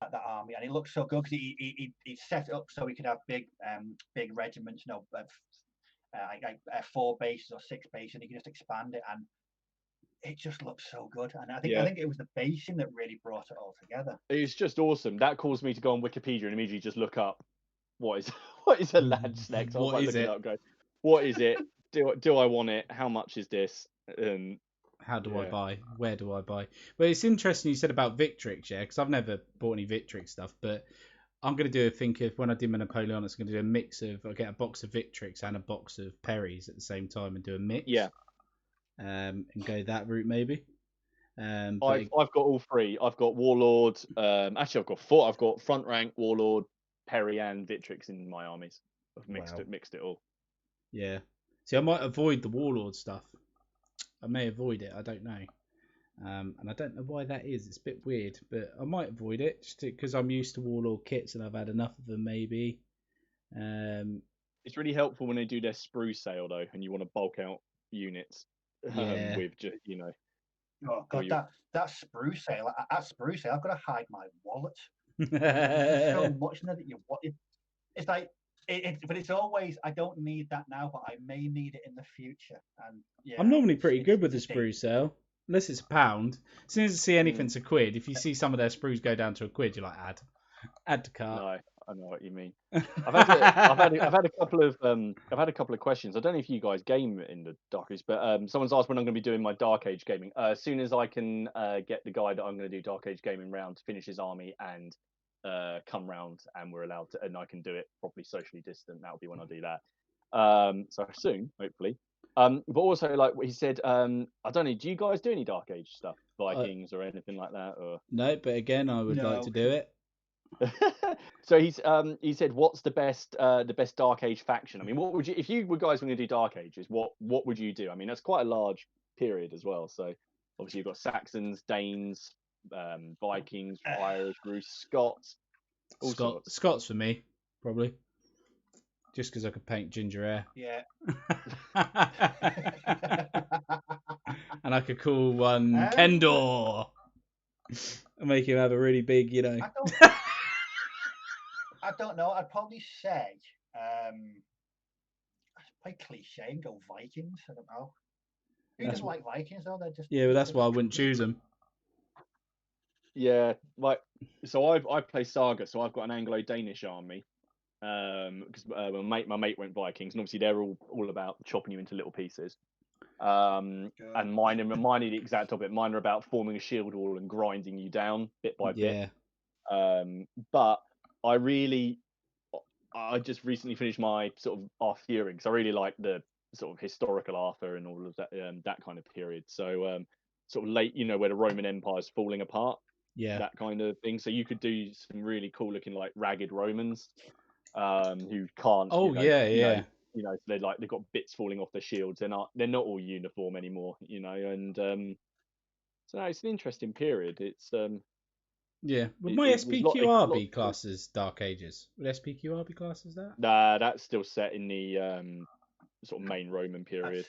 that army, and it looked so good because he set it up so he could have big regiments, 4 bases or 6 bases, and he could just expand it, and it just looked so good. And I think it was the basing that really brought it all together. It's just awesome. That caused me to go on Wikipedia and immediately just look up what is a Landsneck. So I was like looking it up, going, what is it? Do I want it? How much is this? How do I buy? Where do I buy? Well, it's interesting you said about Victrix, yeah, because I've never bought any Victrix stuff, but I'm going to do a think of when I do my Napoleon, it's going to do a mix of, I'll get a box of Victrix and a box of Perry's at the same time and do a mix. Yeah. And go that route maybe. I've got all 3. I've got Warlord. Actually, I've got 4. I've got Front Rank, Warlord, Perry, and Victrix in my armies. I've mixed it all. Yeah. See, I might avoid the Warlord stuff. I may avoid it. I don't know. And I don't know why that is. It's a bit weird, but I might avoid it just because I'm used to Warlord kits and I've had enough of them. Maybe. It's really helpful when they do their sprue sale though, and you want to bulk out units. With just Oh God, that sprue sale! At sprue sale, I've got to hide my wallet. There's so much in there that you want. It's like but it's always, I don't need that now, but I may need it in the future. And yeah, I'm normally pretty good with the sprue sale, unless it's £1. As soon as I see anything's £1, if you see some of their sprues go down to £1, you're like, add to cart. No, I know what you mean. I've had a couple of questions. I don't know if you guys game in the Dark Age, but someone's asked when I'm going to be doing my Dark Age gaming. As soon as I can get the guy that I'm going to do Dark Age gaming round to finish his army and come round, and we're allowed to, and I can do it properly socially distant. That'll be when I do that. So soon, hopefully. But also, like what he said, I don't know. Do you guys do any Dark Age stuff, Vikings or anything like that? Or no, but again, I would like to do it. So he said, what's the best Dark Age faction? I mean, what would you, if you were guys going to do Dark Ages, what would you do? I mean, that's quite a large period as well. So obviously you've got Saxons, Danes, Vikings, Irish, Bruce, Scots. Scots for me, probably. Just because I could paint ginger hair. Yeah. And I could call one Kendor. And make him have a really big, I don't know. I'd probably say, I'd play cliche and go Vikings. I don't know. Who doesn't like Vikings though? They're just but that's why I wouldn't choose them. Yeah, like so I play Saga, so I've got an Anglo-Danish army. Because my mate went Vikings, and obviously they're all about chopping you into little pieces. And mine are the exact opposite. Mine are about forming a shield wall and grinding you down bit by bit. But I just recently finished my sort of Arthurian, because I really like the sort of historical Arthur and all of that that kind of period. So sort of late, where the Roman Empire's falling apart. Yeah. That kind of thing. So you could do some really cool looking like ragged Romans. Who can't. Oh yeah. So they've got bits falling off their shields. They're not all uniform anymore. And so it's an interesting period. It's yeah. Would my SPQR be classed as Dark Ages? Would SPQR be classed as that? Nah, that's still set in the sort of main Roman period.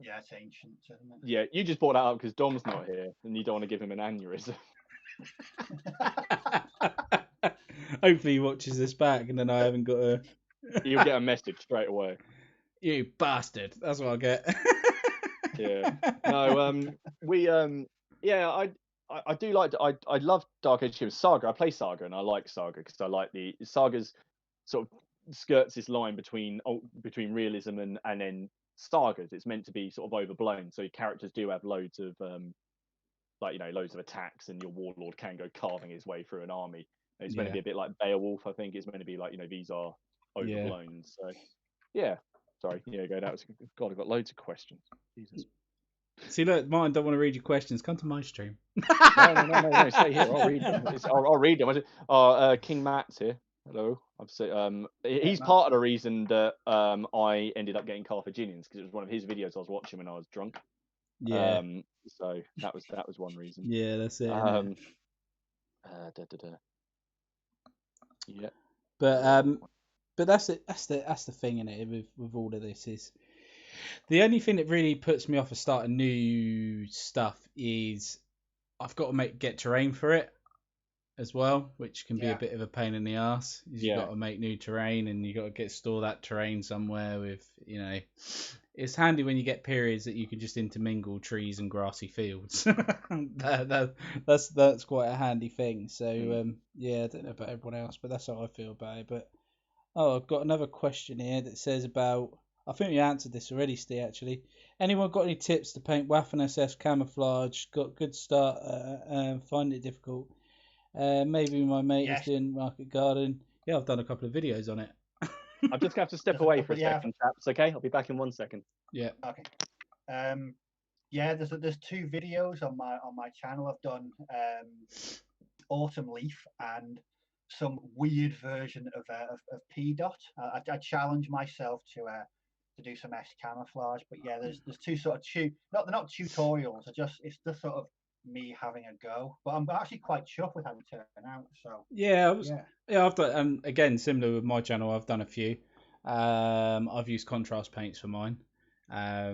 Yeah, it's ancient, isn't it? Yeah, you just brought that up because Dom's not here, and you don't want to give him an aneurysm. Hopefully he watches this back, and then I haven't got a. You'll get a message straight away. You bastard! That's what I'll get. Yeah. No. We. Yeah. I do like I love Dark Age Heroes Saga. I play Saga and I like Saga because I like the Saga's sort of skirts this line between realism and then Sagas. It's meant to be sort of overblown, so your characters do have loads of loads of attacks, and your warlord can go carving his way through an army. And it's meant to be a bit like Beowulf, I think. It's meant to be like these are overblown. So yeah, sorry, go. That was God. I've got loads of questions. Jesus. See, look, mine don't want to read your questions. Come to my stream. No. Stay here. I'll read them. I'll read them. King Matt's here. Hello. He's part of the reason that I ended up getting Carthaginians, because it was one of his videos I was watching when I was drunk. Yeah. So that was one reason. Yeah, that's it. Yeah. But that's it. That's the thing in it with all of this is the only thing that really puts me off of starting new stuff is I've got to get terrain for it as well, which can be a bit of a pain in the ass. You've got to make new terrain and you got to store that terrain somewhere with, it's handy when you get periods that you can just intermingle trees and grassy fields. That's quite a handy thing. So I don't know about everyone else, but that's how I feel about it. But I've got another question here that says about, I think we answered this already, Steve, actually. Anyone got any tips to paint Waffen SS camouflage? Got good start, find it difficult. Maybe my mate is doing Market Garden. Yeah, I've done a couple of videos on it. I'm just going to have to step away for a second, chaps, okay? I'll be back in 1 second. Yeah. Okay. There's 2 videos on my channel. I've done Autumn Leaf and some weird version of P dot. I challenge myself to do some S camouflage, but there's 2 sort of they're not tutorials. It's just sort of me having a go. But I'm actually quite chuffed with how it turned out. So I've done again similar with my channel. I've done a few. I've used contrast paints for mine. I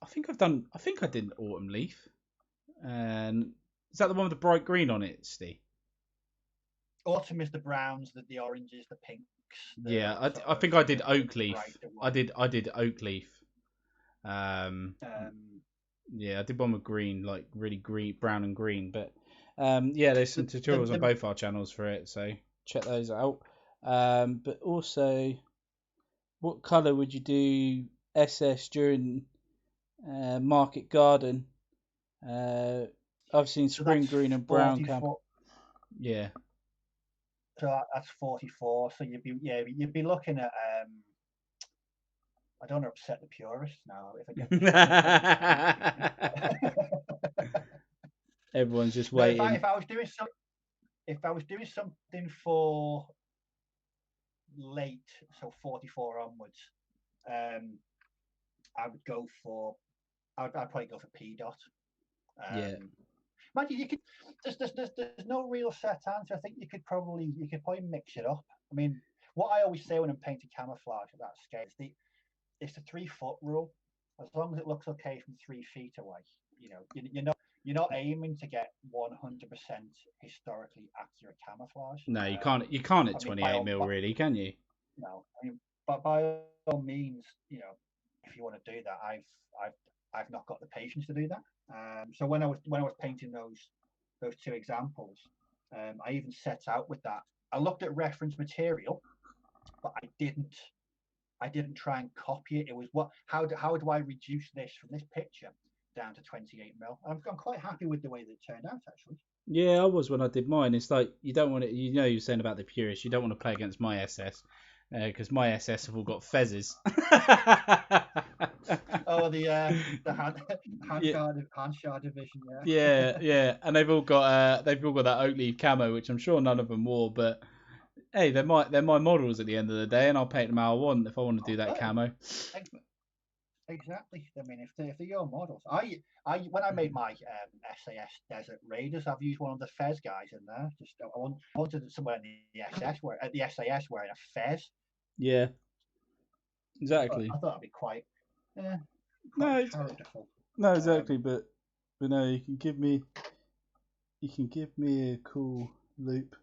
think I did Autumn Leaf. And is that the one with the bright green on it, Steve? Autumn is the browns, the oranges, the pinks. I think I did Oak Leaf. I did Oak Leaf. I did one with green, like really green, brown and green. But there's some tutorials on both our channels for it, so check those out. But also, what colour would you do SS during Market Garden? I've seen spring green and brown camp. Yeah. So that's 44. So you'd be looking at I don't want to upset the purists now. Everyone's just waiting. If I was doing something for late, so 44 onwards, I'd probably go for P dot. Imagine you could. There's no real set answer. I think you could probably mix it up. I mean, what I always say when I'm painting camouflage at that scale is it's the 3 foot rule. As long as it looks okay from 3 feet away, you're not aiming to get 100% historically accurate camouflage. No, you can't. You can't at 28 mil, really, can you? No, I mean, but by all means, if you want to do that, I've not got the patience to do that. So when I was painting those 2 examples, I even set out with that. I looked at reference material, but I didn't try and copy it. It was how do I reduce this from this picture down to 28 mil? I'm quite happy with the way that it turned out, actually. Yeah, I was when I did mine. It's like you don't want to. You're saying about the purists. You don't want to play against my SS because my SS have all got fezzes. Oh, the Handshar division, Yeah, and they've all got that Oak Leaf camo, which I'm sure none of them wore. But hey, they're my models at the end of the day, and I'll paint them how I want if I want to do that camo. Exactly. I mean, if they're your models, when I made my SAS Desert Raiders, I've used one of the Fez guys in there. Just I wanted somewhere in the SAS wearing a Fez. Yeah. Exactly. I thought that'd be quite characterful. No, exactly, but no, you can give me a cool loop.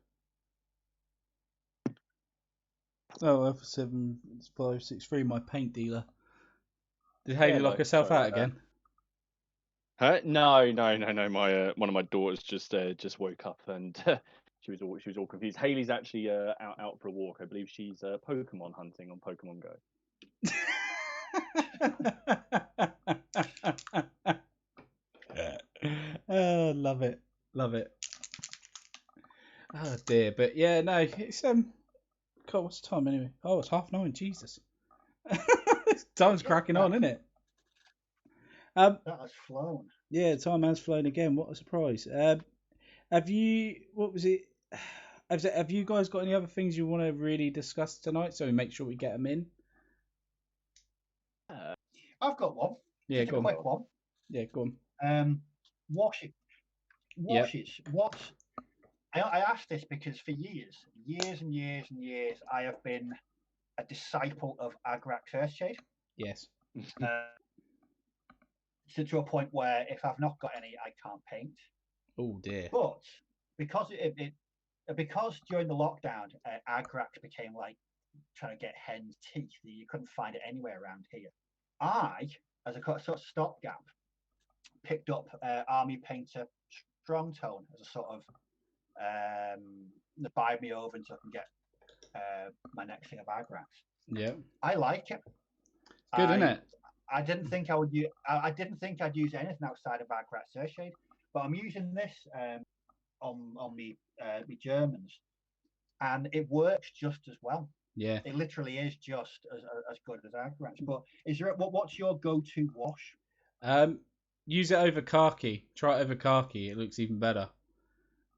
Oh, Alpha 7563, my paint dealer. Did Hayley lock herself out again? No. My one of my daughters just woke up and she was all confused. Haley's actually out for a walk. I believe she's Pokemon hunting on Pokemon Go. Oh, love it. Oh dear, but yeah, no, it's God, what's the time anyway? Oh, it's 9:30. Jesus, time's cracking on, isn't it? That has flown. Yeah, time has flown again. What a surprise. Have you? What was it? Have you guys got any other things you want to really discuss tonight? So we make sure we get them in. I've got one. Yeah, Just go a on. quick one. Yeah, go Um, washes. Yep. What? I asked this because for years, I have been a disciple of Agrak Earthshade. Yes. To a point where if I've not got any, I can't paint. Oh dear. But because because during the lockdown, Agrak became like trying to get hen's teeth. You couldn't find it anywhere around here. I, as a sort of stopgap, picked up Army Painter Strong Tone as a sort of to buy me over until I can get my next thing of Agrax. Yeah. I like it. Good, isn't it? I didn't think I would use. I didn't think I'd use anything outside of Agrat Earthshade, but I'm using this on me Germans, and it works just as well. Yeah. It literally is just as good as Agrat. But is there what's your go-to wash? Use it over khaki. Try it over khaki. It looks even better.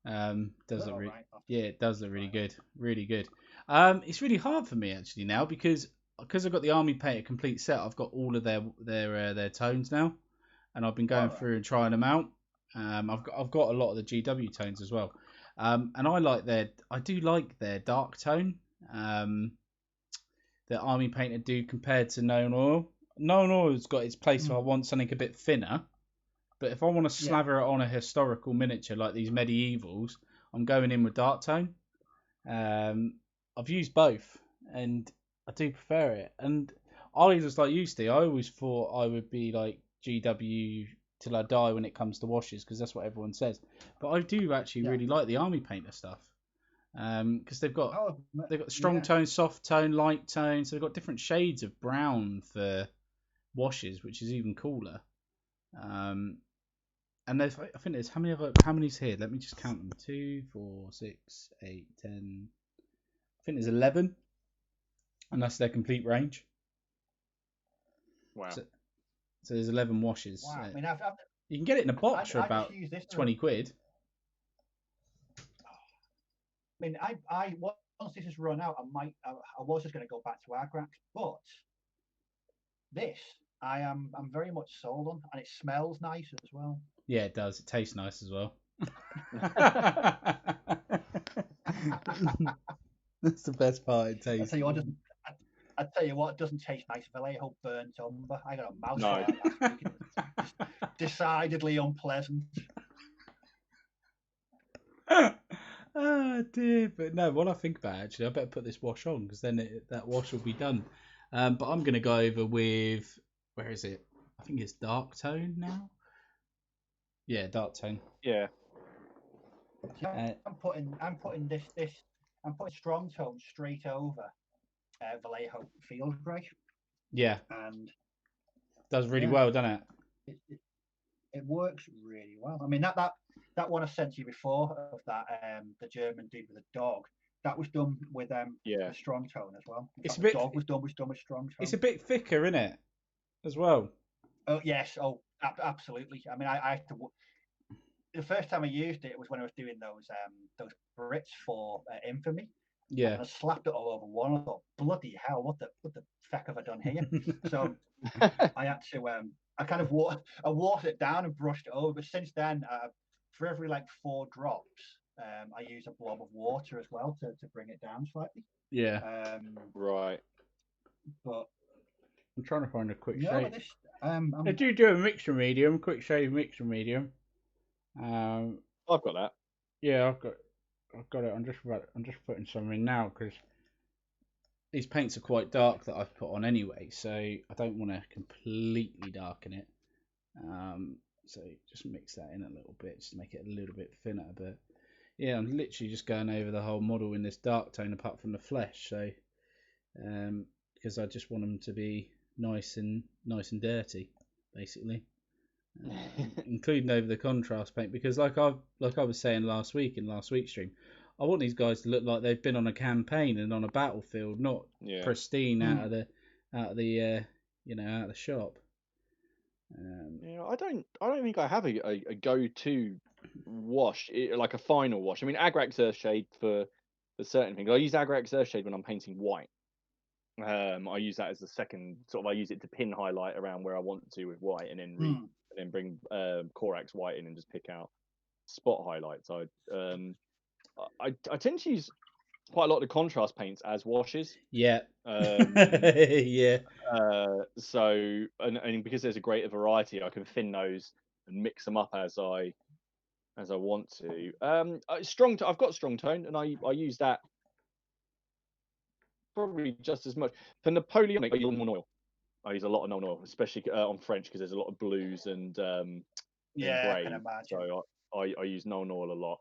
Does it really? Right. Yeah, it does look really good. Really good. It's really hard for me actually now because I've got the Army Painter complete set. I've got all of their tones now, and I've been going through and trying them out. I've got a lot of the GW tones as well, and I do like their dark tone. That Army Painter do compared to Known Oil. Known Oil's got its place if I want something a bit thinner. But if I want to slather it on a historical miniature like these medievals, I'm going in with dark tone. I've used both, and I do prefer it. And I was like you, Steve. I always thought I would be like GW till I die when it comes to washes, because that's what everyone says. But I do actually really like the Army Painter stuff, because they've got strong tone, soft tone, light tone. So they've got different shades of brown for washes, which is even cooler. And I think there's how many's here? Let me just count them. 2, 4, 6, 8, 10. I think there's 11, and that's their complete range. Wow. So there's 11 washes. Wow. I mean, you can get it in a box for about 20 quid. I mean, I once this has run out, I was just going to go back to Agrak, but this I'm very much sold on, and it smells nice as well. Yeah, it does. It tastes nice as well. That's the best part. It tastes. I tell you what, it doesn't taste nice. Vallejo burnt umber. I got a mouthful No. last week. It's decidedly unpleasant. Oh dear, but no. What I think about actually, I better put this wash on because then that wash will be done. But I'm gonna go over with where is it? I think it's dark tone now. Yeah, dark tone. Yeah. I'm putting strong tone straight over Vallejo Field Grey. Yeah. And does really well, doesn't it? It works really well. I mean that one I sent you before of that the German dude with the dog. That was done with the strong tone as well. The dog was done with strong tone. It's a bit thicker, isn't it? As well. Oh yes. Oh, absolutely. I mean, I had to. The first time I used it was when I was doing those Brits for Infamy. Yeah. And I slapped it all over one. I thought, bloody hell, what the feck have I done here? So I had to. I kind of watered it down and brushed it over. But since then, for every 4 drops, I use a blob of water as well to bring it down slightly. Yeah. Right. But I'm trying to find a quick shade. I do a mixture medium, quick shade mixture medium. I've got that. Yeah, I've got it. I'm just putting some in now because these paints are quite dark that I've put on anyway, so I don't want to completely darken it. So just mix that in a little bit, just to make it a little bit thinner. But yeah, I'm literally just going over the whole model in this dark tone, apart from the flesh. So because I just want them to be nice and dirty, basically, including over the contrast paint. Because like I was saying last week in last week's stream, I want these guys to look like they've been on a campaign and on a battlefield, not pristine out of the out of the shop. I don't think I have a go-to wash, like a final wash. I mean, Agrax Earthshade for certain things. I use Agrax Earthshade when I'm painting white. I use that as the second sort of. I use it to pin highlight around where I want to with white, and then bring Corax white in and just pick out spot highlights. I tend to use quite a lot of the contrast paints as washes. Yeah. Yeah. So and because there's a greater variety, I can thin those and mix them up as I want to. I've got strong tone, and I use that probably just as much. For Napoleonic, I use more oil. I use a lot of non-oil, especially on French, because there's a lot of blues and grey. I can imagine. So I use non-oil a lot.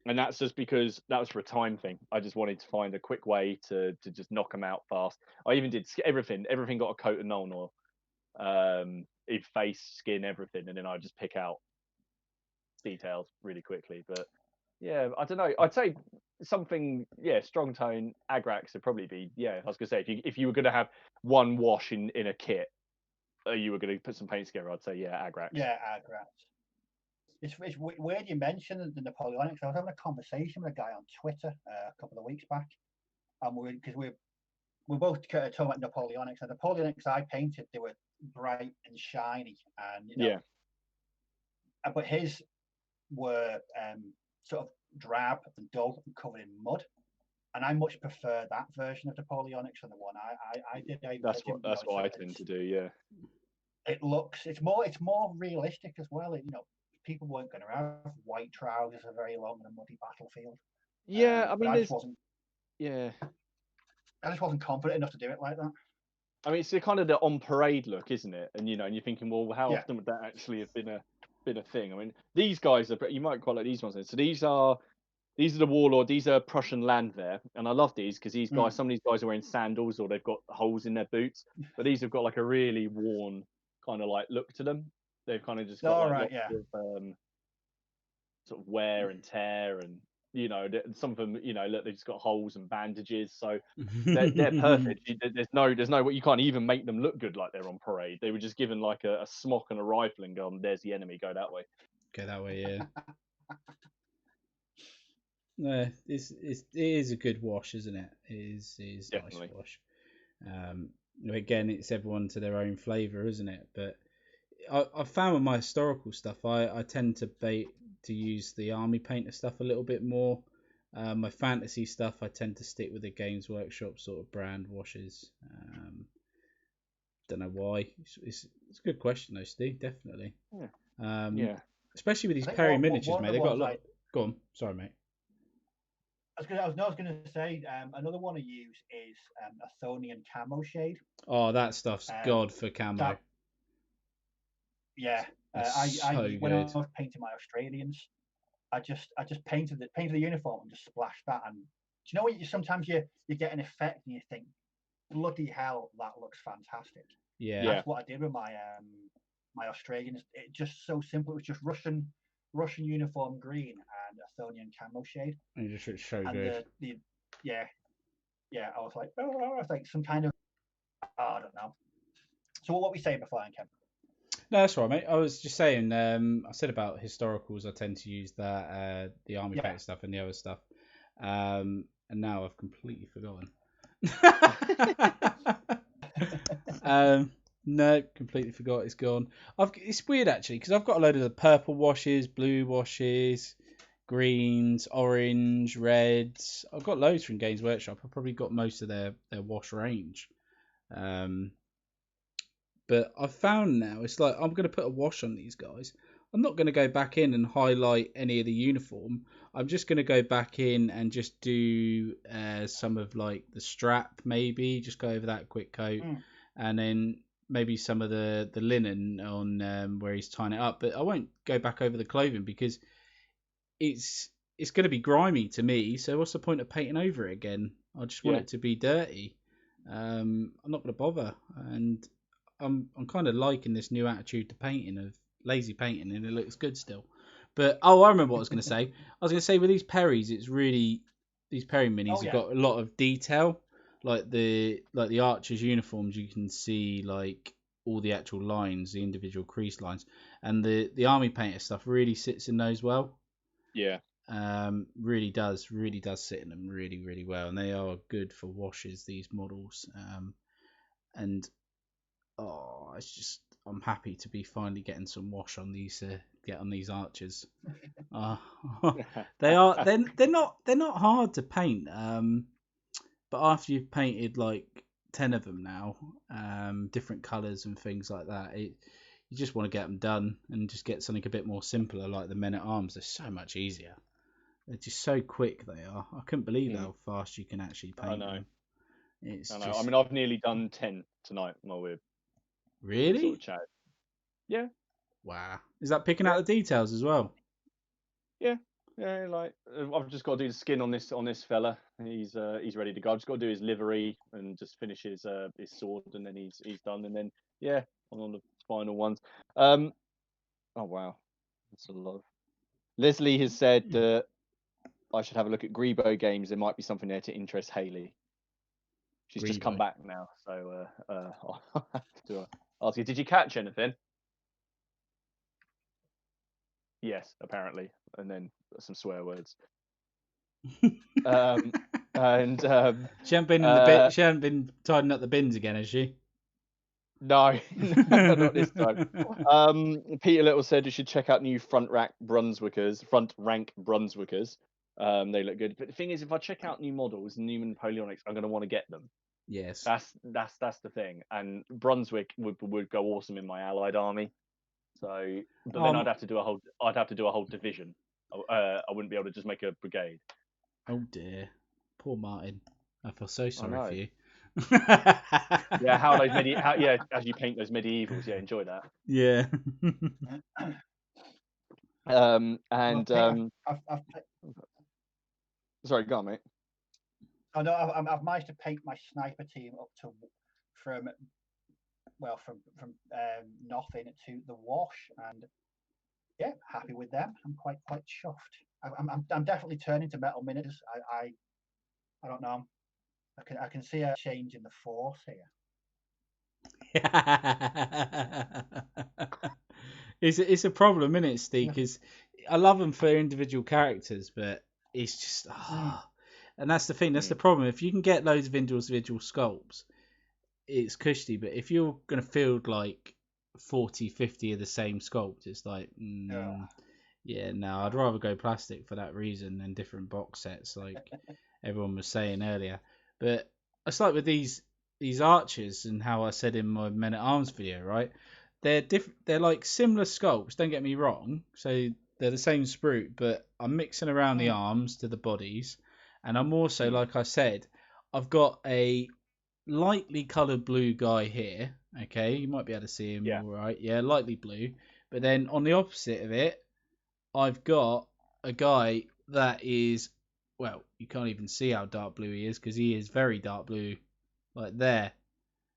And that's just because that was for a time thing. I just wanted to find a quick way to just knock them out fast. I even did everything. Everything got a coat of non-oil. Face, skin, everything. And then I just pick out details really quickly. But yeah, I don't know. I'd say something, strong tone, Agrax would probably be, I was going to say, if you were going to have one wash in a kit, you were going to put some paint together, I'd say, Agrax. Yeah, Agrax. It's weird you mentioned the Napoleonics. I was having a conversation with a guy on Twitter a couple of weeks back, and we're both talking about Napoleonics. And the Napoleonics I painted, they were bright and shiny, and but his were sort of drab and dull and covered in mud. And I much prefer that version of Napoleonics than the one I did. That's what I tend to do. Yeah. It's more realistic as well. People weren't going to have white trousers a very long and muddy battlefield. Yeah, I mean, I just wasn't confident enough to do it like that. I mean, it's kind of the on parade look, isn't it? And and you're thinking, well, how often would that actually have been a thing? I mean, these guys you might quite like these ones. So these are the Warlord. These are Prussian Landwehr, and I love these because these guys, some of these guys are wearing sandals or they've got holes in their boots, but these have got like a really worn kind of like look to them. They've kind of just got lots of sort of wear and tear, and some of them, look, they've just got holes and bandages, so they're perfect. There's no you can't even make them look good like they're on parade. They were just given like a smock and a rifle and go, there's the enemy, go that way. Go that way, yeah. No, it is a good wash, isn't it? It is Definitely. Nice wash. Again, it's everyone to their own flavour, isn't it? But I found with my historical stuff, I tend to use the army painter stuff a little bit more. My fantasy stuff, I tend to stick with the Games Workshop sort of brand washes. Don't know why. It's a good question though, Steve. Definitely. Yeah. Especially with these Perry miniatures, mate. They've got a lot. Go on. Sorry, mate. I was going to say another one I use is Athonian camo shade. Oh, that stuff's god for camo. When I was painting my Australians, I just painted the uniform and just splashed that. And do you know what? Sometimes you get an effect and you think, bloody hell, that looks fantastic. Yeah, that's what I did with my my Australians. It just so simple. It was just Russian uniform green and Athonian camo shade. And you just so good. I was like, I think some kind of, I don't know. So what were we saying before, Kevin? No, that's right, mate. I was just saying. I said about historicals. I tend to use that, the army pack stuff and the other stuff. And now I've completely forgotten. No, completely forgot. It's gone. It's weird actually because I've got a load of the purple washes, blue washes, greens, orange, reds. I've got loads from Games Workshop. I've probably got most of their wash range. But I've found now it's like I'm going to put a wash on these guys. I'm not going to go back in and highlight any of the uniform. I'm just going to go back in and just do some of like the strap, maybe just go over that quick coat, and then maybe some of the linen on where he's tying it up, but I won't go back over the clothing because it's going to be grimy to me. So what's the point of painting over it again? I just want it to be dirty. I'm not going to bother, and I'm kind of liking this new attitude to painting of lazy painting, and it looks good still. But I remember what I was going to say. I was going to say with these Perrys, it's really these Perry minis have got a lot of detail. Like the archers' uniforms, you can see like all the actual lines, the individual crease lines, and the army painter stuff really sits in those well. Yeah. Really does sit in them really well, and they are good for washes, these models. And it's just I'm happy to be finally getting some wash on these archers. They're not hard to paint. But after you've painted like 10 of them now, different colours and things like that, you just want to get them done and just get something a bit more simpler, like the men at arms. They're so much easier. They're just so quick. They are. I couldn't believe how fast you can actually paint them. I know. I mean, I've nearly done 10 tonight while we're really sort of chatting. Yeah. Wow. Is that picking out the details as well? Yeah. Yeah, like I've just got to do the skin on this fella. He's ready to go. I've just got to do his livery and just finish his sword, and then he's done. And then on the final ones. Oh wow, that's a lot. Leslie has said that I should have a look at Grebo games. There might be something there to interest Hayley. She's just come back now, so I'll have to ask you. Did you catch anything? Yes, apparently, and then some swear words. And she hasn't been in the bin, she hasn't been tidying up the bins again, has she? No, not this time. Peter Little said you should check out new front rank Brunswickers. They look good. But the thing is, if I check out new models, new Napoleonics, I'm going to want to get them. Yes. That's the thing. And Brunswick would go awesome in my allied army. So, but then I'd have to do a whole division. I wouldn't be able to just make a brigade. Oh dear, poor Martin. I feel so sorry for you. As you paint those medievals, enjoy that. Yeah. Sorry, go on, mate. Oh no, I've managed to paint my sniper team up to from nothing to the wash, and happy with them. I'm quite chuffed. I'm definitely turning to metal miniatures. I don't know. I can see a change in the force here. It's a problem, isn't it, Steve? Because I love them for individual characters, but it's just and that's the thing. That's the problem. If you can get loads of individual sculpts, it's cushy. But if you're gonna field like 40, 50 of the same sculpt, it's like no, I'd rather go plastic for that reason than different box sets, like everyone was saying earlier. But it's like with these archers, and how I said in my Men at Arms video, right? They're different. They're like similar sculpts. Don't get me wrong. So they're the same sprue, but I'm mixing around the arms to the bodies, and I'm also, like I said, I've got a lightly coloured blue guy here. Okay, you might be able to see him all right. Yeah, lightly blue. But then on the opposite of it, I've got a guy that is, well, you can't even see how dark blue he is because he is very dark blue, like there.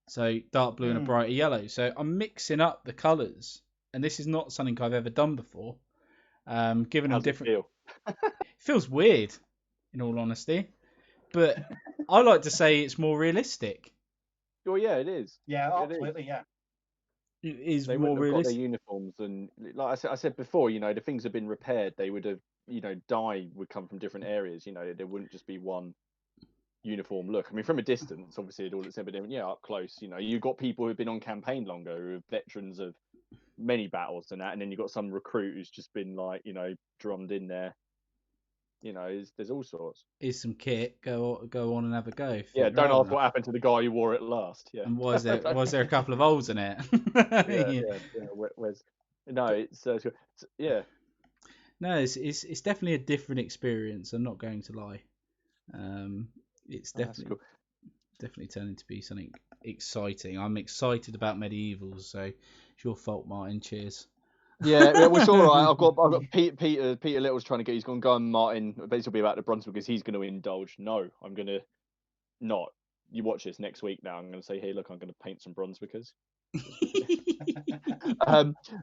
So dark blue and a brighter yellow. So I'm mixing up the colours, and this is not something I've ever done before. Giving them different. It feels weird, in all honesty, but I like to say it's more realistic. Oh yeah, it is. Yeah, absolutely, yeah. It is they more realistic. Got their uniforms, and like I said before, the things have been repaired. They would have, dye would come from different areas. There wouldn't just be one uniform look. I mean, from a distance, obviously it all looks a bit different. Yeah, up close, you've got people who've been on campaign longer, who are veterans of many battles and that, and then you've got some recruit who's just been like, drummed in there. There's all sorts. Here's some kit. Go on and have a go. Yeah, don't ask what happened to the guy who wore it last. Yeah. And was there a couple of holes in it? Where's no, it's yeah. No, it's definitely a different experience. I'm not going to lie. It's definitely cool. definitely turning to be something exciting. I'm excited about medievals, so it's your fault, Martin. Cheers. Yeah, well, it's all right. I've got Peter Little's trying to get. He's going to go on Martin. Basically, be about the Brunswick because he's going to indulge. No, I'm going to not. You watch this next week. Now I'm going to say, hey, look, I'm going to paint some Brunswickers.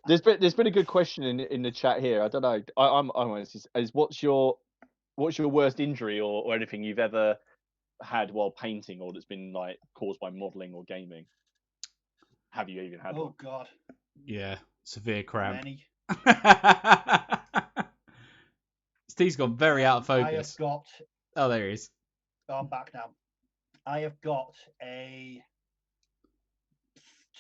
There's been a good question in the chat here. I don't know. I'm honest. Is what's your worst injury or anything you've ever had while painting or that's been like caused by modelling or gaming? Have you even had one? Oh God. Yeah, severe cramp. Many. Steve's gone very out of focus. I have got. Oh, there he is. I'm back now. I have got a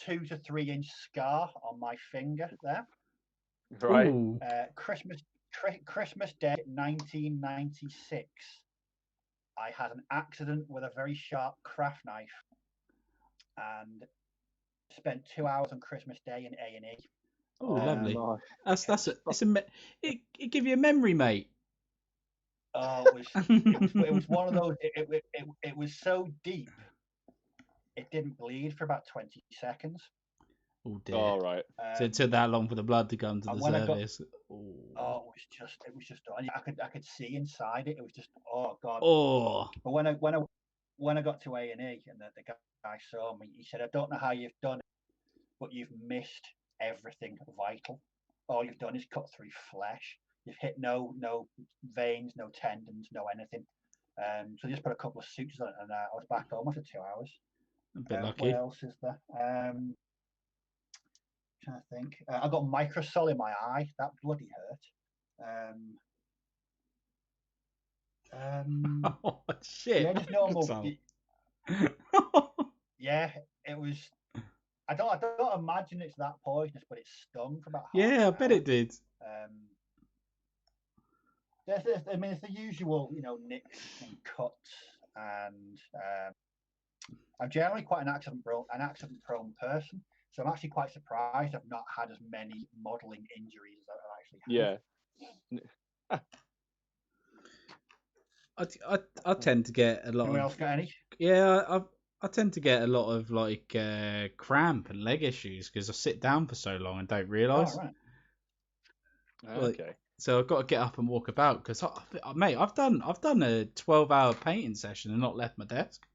2 to 3 inch scar on my finger there. Right. Christmas Day 1996. I had an accident with a very sharp craft knife and spent 2 hours on Christmas Day in A&E. Oh, lovely. Nice. It give you a memory, mate. Oh, it was one of those. It was so deep. It didn't bleed for about 20 seconds. Oh dear. All right. So it took that long for the blood to come to the surface. It was just. I could see inside it. It was just. Oh God. Oh. But when I got to A&E and the guy saw me, he said, "I don't know how you've done it, but you've missed everything vital. All you've done is cut through flesh. You've hit no veins, no tendons, no anything." So just put a couple of sutures on it, and I was back home after 2 hours. A bit lucky. What else is there? Trying to think. I got microsol in my eye. That bloody hurt. Oh shit! Yeah, just normal. Yeah, it was. I don't imagine it's that poisonous, but it stung for about. Yeah, I bet it did. I mean, it's the usual, nicks and cuts, and I'm generally quite an accident-prone person, so I'm actually quite surprised I've not had as many modelling injuries as I actually have. Yeah. I tend to get a lot. Anyone else got any? Yeah, I tend to get a lot of like cramp and leg issues because I sit down for so long and don't realise. Oh, right. Okay. So I've got to get up and walk about because, mate, I've done a 12-hour painting session and not left my desk.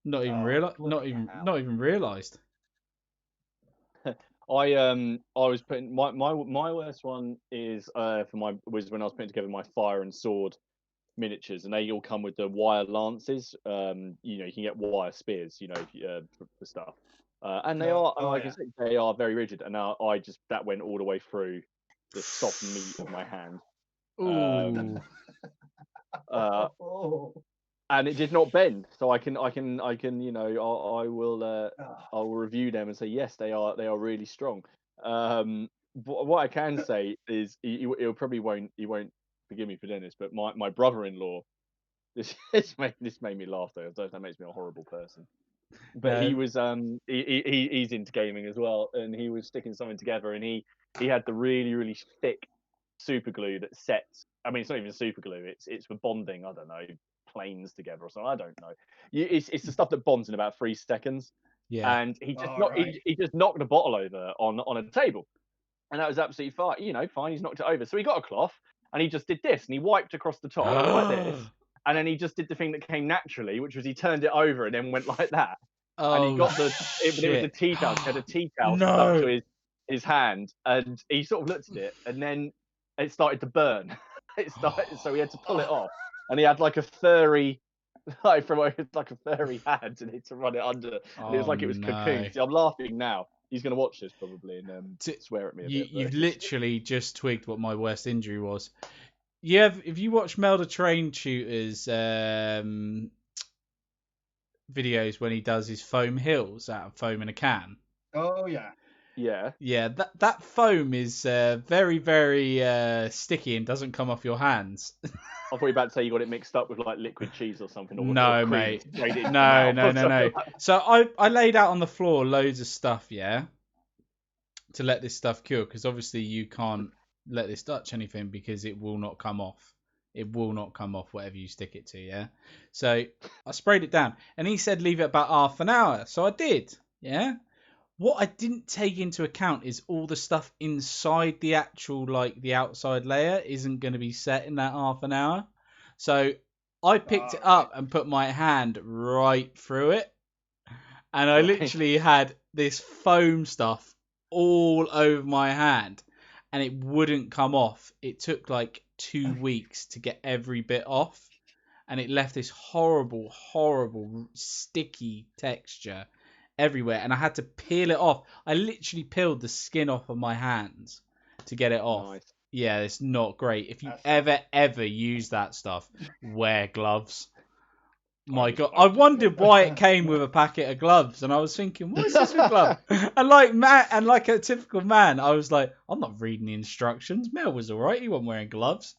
Not even realised. I was putting my worst one is was when I was putting together my fire and sword miniatures, and they all come with the wire lances. You can get wire spears, for stuff. And they are, like I said, they are very rigid. And now that went all the way through the soft meat of my hand. And it did not bend, so I will review them and say yes, they are really strong. But what I can say is he won't forgive me for doing this, but my brother-in-law, this made me laugh though. That makes me a horrible person. But he was he's into gaming as well, and he was sticking something together, and he had the really, really thick super glue that sets. I mean, it's not even super glue. It's for bonding. I don't know, planes together or something. I don't know. It's the stuff that bonds in about 3 seconds. Yeah. And he just knocked the bottle over on a table, and that was absolutely fine. Fine. He's knocked it over. So he got a cloth and he just did this, and he wiped across the top like this, and then he just did the thing that came naturally, which was he turned it over and then went like that. And he got it was a tea towel. He had a tea towel stuck to his hand, and he sort of looked at it, and then it started to burn. So he had to pull it off, and he had like a furry, like a furry hand in it to run it under. And it was like it was cocoon. See, I'm laughing now. He's going to watch this probably and swear at me a bit. You've literally just twigged what my worst injury was. If you watch Melder Train Shooters videos when he does his foam hills out of foam in a can. Oh yeah. Yeah, that foam is very, very sticky and doesn't come off your hands. I thought you were about to say you got it mixed up with like liquid cheese or something. No, mate. No. So I laid out on the floor loads of stuff, to let this stuff cure, because obviously you can't let this touch anything because it will not come off. It will not come off whatever you stick it to, yeah? So I sprayed it down. And he said leave it about half an hour. So I did, yeah? What I didn't take into account is all the stuff inside the actual, like, the outside layer isn't going to be set in that half an hour. So I picked it up and put my hand right through it. And I literally had this foam stuff all over my hand. And it wouldn't come off. It took like 2 weeks to get every bit off. And it left this horrible, horrible, sticky texture everywhere. And I had to peel it off. I literally peeled the skin off of my hands to get it off. Nice. Yeah, it's not great. If you ever use that stuff, wear gloves. My God, I wondered why it came with a packet of gloves, and I was thinking, what is this with gloves? And like a typical man, I was like, I'm not reading the instructions. Mel was all right; he wasn't wearing gloves.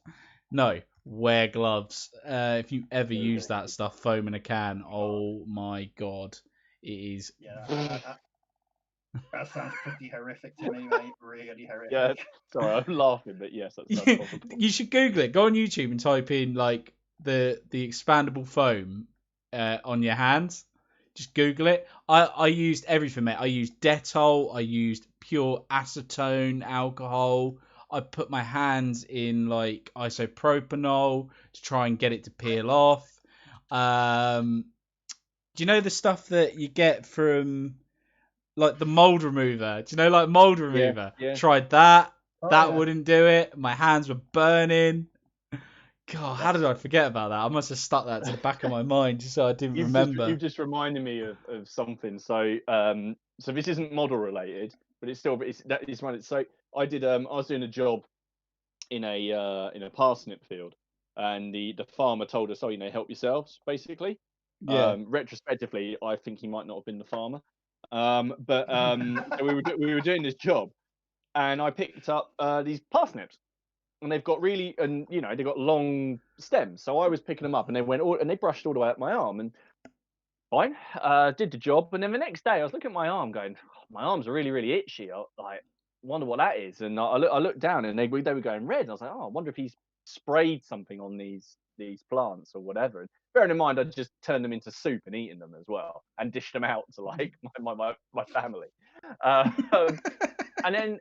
No, wear gloves. If you ever use that stuff, foam in a can, oh my God, it is. Yeah, that sounds pretty horrific to me, mate. Really horrific. Yeah, sorry, I'm laughing, but yes, that's possible. You should Google it. Go on YouTube and type in like the expandable foam on your hands. Just Google it. I used everything, mate. I used Dettol. I used pure acetone alcohol. I put my hands in like isopropanol to try and get it to peel off. Do you know the stuff that you get from like the mold remover? Do you know like mold remover? Yeah. Tried that. Oh, Wouldn't do it. My hands were burning. God, how did I forget about that? I must have stuck that to the back of my mind just so I didn't remember. You've just reminded me of something. So so this isn't model related, but it's still so I did I was doing a job in a parsnip field, and the farmer told us, help yourselves, basically. Yeah. Retrospectively, I think he might not have been the farmer. But so we were doing this job, and I picked up these parsnips. And they've got they've got long stems. So I was picking them up, and they brushed all the way up my arm, and fine. Did the job, and then the next day I was looking at my arm, going, my arms are really, really itchy. I wonder what that is. And I looked down, and they were going red. And I was like, I wonder if he's sprayed something on these plants or whatever. And bearing in mind, I just turned them into soup and eaten them as well, and dished them out to like my family. And then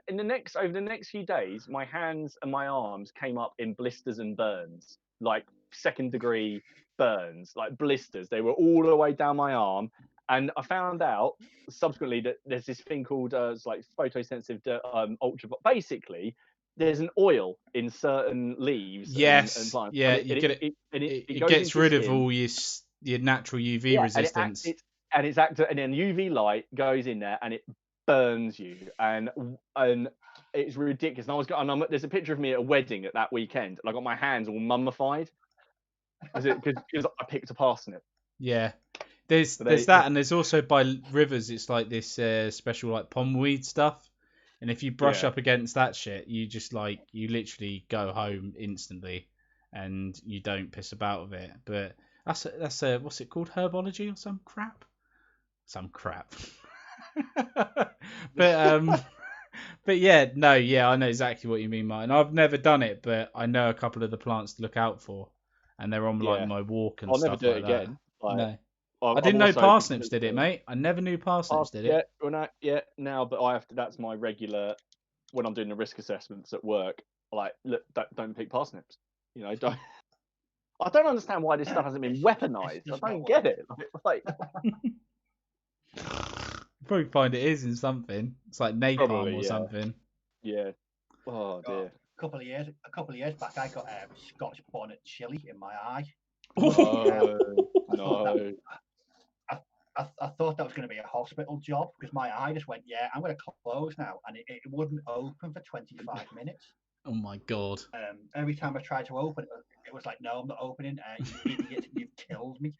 over the next few days, my hands and my arms came up in blisters and burns, like 2nd degree burns, like blisters. They were all the way down my arm. And I found out subsequently that there's this thing called it's like photosensitive ultra. Basically, there's an oil in certain leaves. Yes. And plants. Yeah. And you get it. It goes gets rid of skin. all your natural UV resistance. And then UV light goes in there and it burns you, and it's ridiculous. And there's a picture of me at a wedding at that weekend, and I got my hands all mummified because I picked a parsnip. Yeah, there's that, and there's also by rivers. It's like this special like pondweed stuff, and if you brush up against that shit, you just you literally go home instantly, and you don't piss about with it. But that's what's it called, herbology or some crap. But yeah, I know exactly what you mean, Martin. I've never done it, but I know a couple of the plants to look out for, and they're on like my walk and I'll stuff never do like it that. again. No, I didn't know parsnips did it, mate. I never knew parsnips did it. Now, but I have to. That's my regular when I'm doing the risk assessments at work. Look, don't pick parsnips. Don't. I don't understand why this stuff hasn't been weaponized. I don't get it. Probably find it is in something. It's like napalm or something. Yeah. Oh dear. A couple of years back, I got Scotch bonnet chili in my eye. Oh no. I thought that was going to be a hospital job because my eye just went, I'm going to close now, and it wouldn't open for 25 minutes. Oh my God. Every time I tried to open it, it was like, no, I'm not opening. You idiot, you've killed me.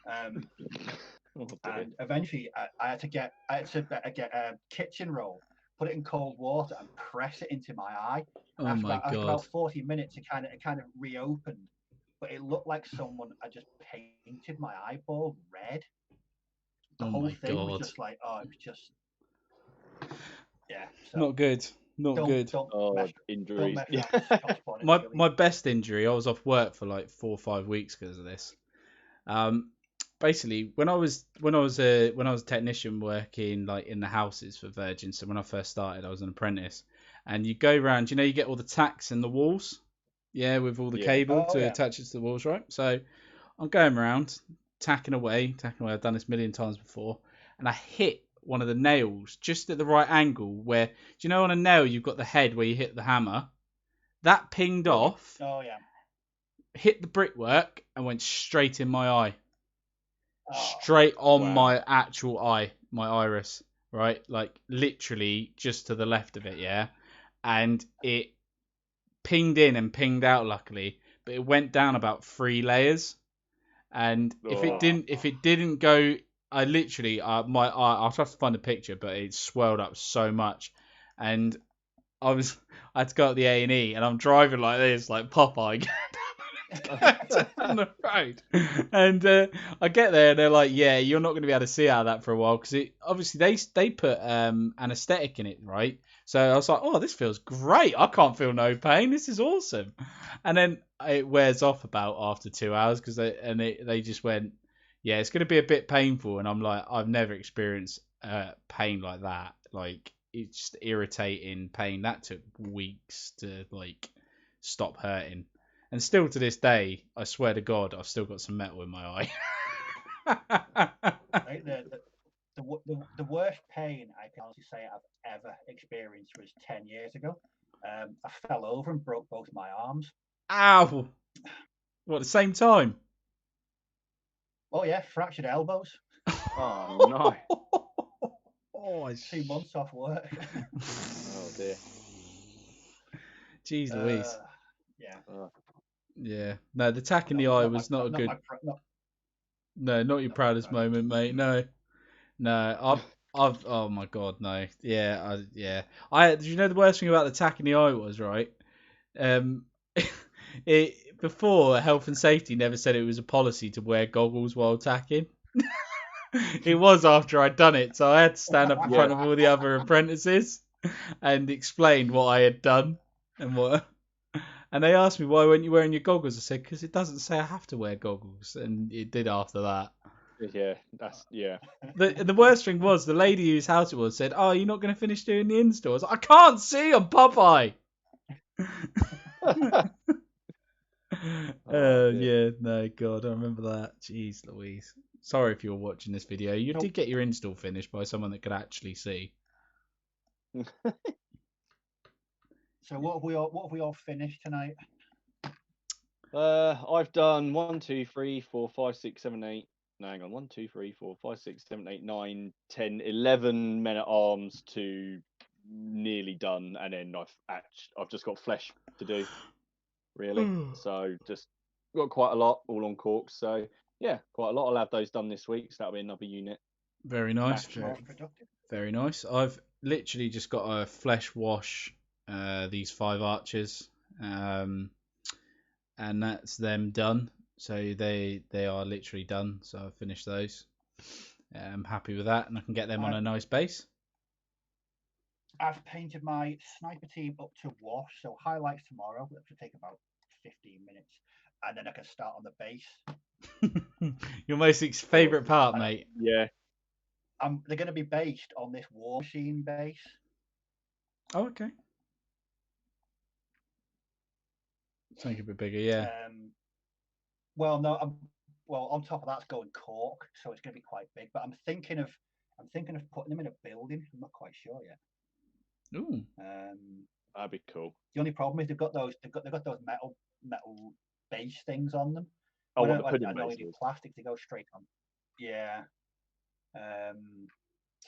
And eventually, I had to get a kitchen roll, put it in cold water, and press it into my eye. After about 40 minutes, it kind of reopened, but it looked like someone had just painted my eyeball red. The whole thing was just like, it was just, not good. Not Don't good. don't Oh, mess injuries. around Yeah. with Scott spawning My chili. my best injury, I was off work for like 4 or 5 weeks because of this. Basically, when I was a technician working like in the houses for Virgin, so when I first started, I was an apprentice, and you go around, you get all the tacks in the walls, yeah, with all the Yeah. cable Oh, to yeah. attach it to the walls, right? So I'm going around tacking away. I've done this a million times before, and I hit one of the nails just at the right angle where, do you know on a nail you've got the head where you hit the hammer? That pinged off, Oh, yeah. hit the brickwork, and went straight in my eye. Oh, Straight on Wow. my actual eye, my iris, right? Like literally just to the left of it, yeah. And it pinged in and pinged out, luckily, but it went down about 3 layers. And if it Oh. didn't go, I literally, my eye, I'll try to find a picture, but it swelled up so much, and I had to go up the A&E, and I'm driving like this, like Popeye. On the road, and I get there, and they're like, "Yeah, you're not going to be able to see out of that for a while because it obviously they put anesthetic in it, right?" So I was like, "Oh, this feels great. I can't feel no pain. This is awesome." And then it wears off about after 2 hours because they just went, "Yeah, it's going to be a bit painful." And I'm like, "I've never experienced pain like that. Like it's just irritating pain. That took weeks to like stop hurting." And still to this day, I swear to God, I've still got some metal in my eye. Right, the worst pain I can honestly say I've ever experienced was 10 years ago. I fell over and broke both my arms. Ow! What, at the same time? Oh, yeah, fractured elbows. Oh no. Oh, 2 months off work. Oh dear. Jeez Louise. Yeah. Yeah. No, the tack in the eye was not a good. No, not your not my proudest proudest. moment, mate. No. No, I've. Oh my God, no. Yeah, yeah. Did you know the worst thing about the tack in the eye was, right? Um, before health and safety never said it was a policy to wear goggles while tacking. It was after I'd done it, so I had to stand up in front of all the other apprentices and explain what I had done and what. And they asked me, why weren't you wearing your goggles? I said, because it doesn't say I have to wear goggles, and it did after that. Yeah, that's yeah. The worst thing was the lady whose house it was said, "Oh, you're not going to finish doing the install." I was like, I can't see on Popeye. Yeah, no, God, I remember that. Jeez Louise. Sorry if you're watching this video. You did get your install finished by someone that could actually see. So what have we all finished tonight? I've done 1, 2, 3, 4, 5, 6, 7, 8. No, hang on. 1, 2, 3, 4, 5, 6, 7, 8, 9, 10, 11 men at arms to nearly done, and then I've just got flesh to do, really. So just got quite a lot all on corks. So yeah, quite a lot. I'll have those done this week. So that'll be another unit. Very nice. Very nice. I've literally just got a flesh wash these 5 archers, and that's them done. So they are literally done. So I've finished those. I'm happy with that, and I can get them on a nice base. I've painted my sniper team up to wash, so highlights tomorrow, which will take about 15 minutes, and then I can start on the base. Your most favourite part, mate. Yeah. They're going to be based on this War Machine base. Oh, okay. Something a bit bigger, yeah. Well, no, on top of that's going cork, so it's going to be quite big. But I'm thinking of putting them in a building. I'm not quite sure yet. Ooh. That'd be cool. The only problem is they've got those metal base things on them. Oh, I the pudding know they do plastic to go straight on. Yeah.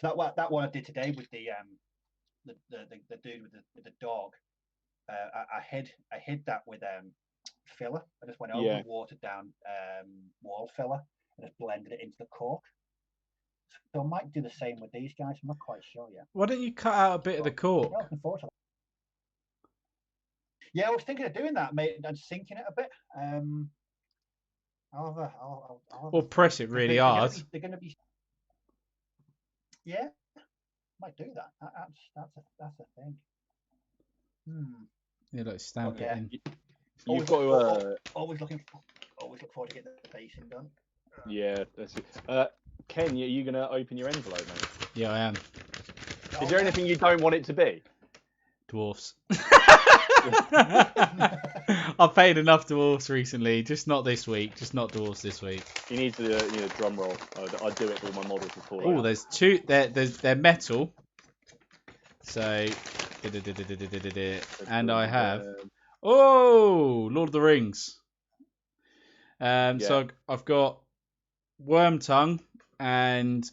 So that one I did today with the dude with the dog. I hid that with filler. I just went over and watered down wall filler and just blended it into the cork. So I might do the same with these guys. I'm not quite sure yet. Why don't you cut out a bit of the cork? Yeah, looking forward to that. Yeah, I was thinking of doing that, mate, and sinking it a bit. Or press it really hard. They're going to be. Yeah, might do that. That's a thing. Yeah, like stamp yeah. it in. You've got to. Always look forward to getting the facing done. Yeah, that's it. Ken, are you going to open your envelope, mate? Yeah, I am. Is there anything you don't want it to be? Dwarfs. I've paid enough dwarfs recently, just not this week. Just not dwarfs this week. You need to drum roll. I'd do it for all my models before. Oh, there's two. They're metal. So, and I have. Oh, Lord of the Rings. So I've got Wormtongue and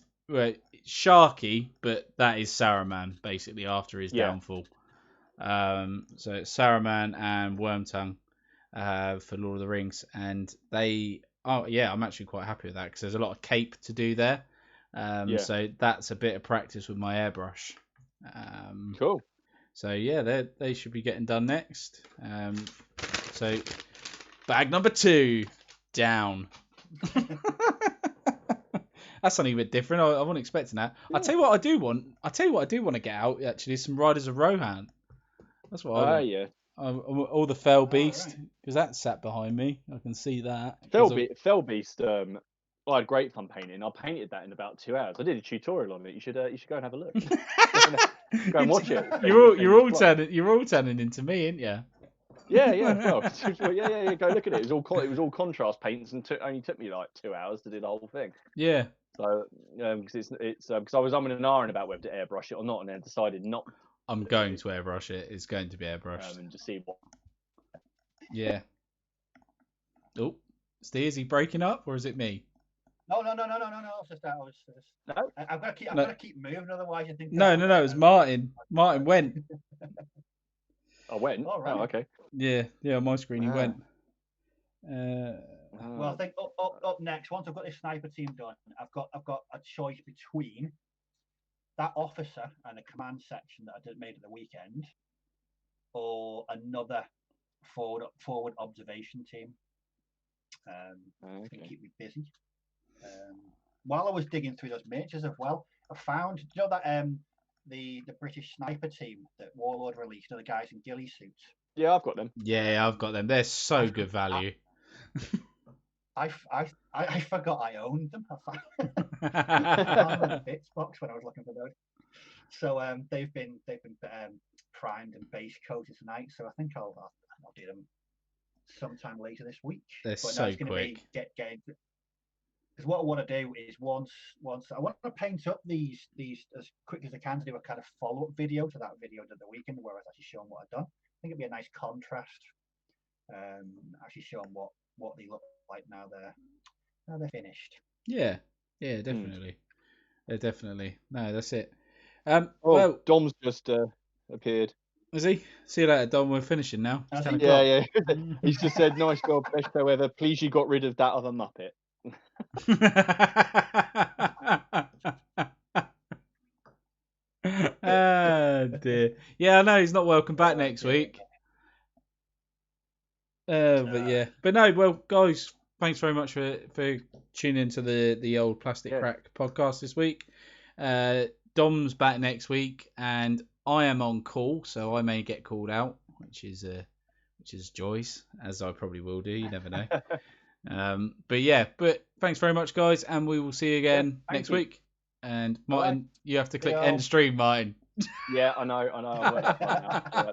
Sharky, but that is Saruman basically after his downfall. So it's Saruman and Wormtongue for Lord of the Rings, and they. Oh yeah, I'm actually quite happy with that because there's a lot of cape to do there. So that's a bit of practice with my airbrush. Cool. So yeah, they should be getting done next. So bag number 2 down. That's something a bit different. I wasn't expecting that. Yeah. I tell you what I do want to get out actually is some Riders of Rohan. That's what I want. Yeah. All the Fell Beast, because that's sat behind me. I can see that. Fell Beast. I had great fun painting. I painted that in about 2 hours. I did a tutorial on it. You should go and have a look. Go and watch it. You're all turning into me, aren't you? Yeah. Well, yeah. Go look at it. It was all contrast paints, and only took me like 2 hours to do the whole thing. Yeah. So because because I was umming and ahhing about whether to airbrush it or not, and then decided not. I'm going to airbrush it. It's going to be airbrushed. And just see what. Yeah. Oh, Steve, is he breaking up or is it me? No. It's just that I was. No? I've got to keep moving, otherwise you think. No. It was Martin. Martin went. I went. Oh, right. Oh, okay. Yeah. On my screen he went. Well, I think up next, once I've got this sniper team done, I've got a choice between that officer and a command section that I made at the weekend, or another forward observation team. To keep me busy. While I was digging through those miniatures as well, I found that the British sniper team that Warlord released, the guys in ghillie suits. Yeah, I've got them. Yeah, I've got them. They're so good value. I forgot I owned them. I found them in bits box when I was looking for those. So they've been primed and base coated tonight. So I think I'll do them sometime later this week. They're so quick. Because what I want to do is once I want to paint up these as quick as I can to do a kind of follow-up video to that video of the weekend where I was actually showing what I've done. I think it'd be a nice contrast. Actually showing what they look like now they're finished. Yeah, definitely. Definitely. No, that's it. Well, Dom's just appeared. Is he? See you later, Dom. We're finishing now. Yeah. He's just said, "Nice job, best show ever. Please, you got rid of that other Muppet." Oh dear. Yeah, I know he's not welcome back next week. But no. Well, guys, thanks very much for tuning into the old Plastic Crack podcast this week. Dom's back next week, and I am on call, so I may get called out, which is joys, as I probably will do. You never know. But thanks very much, guys, and we will see you again next week. And Martin, you have to click end stream, Martin. Yeah, I know. I'll work that out now.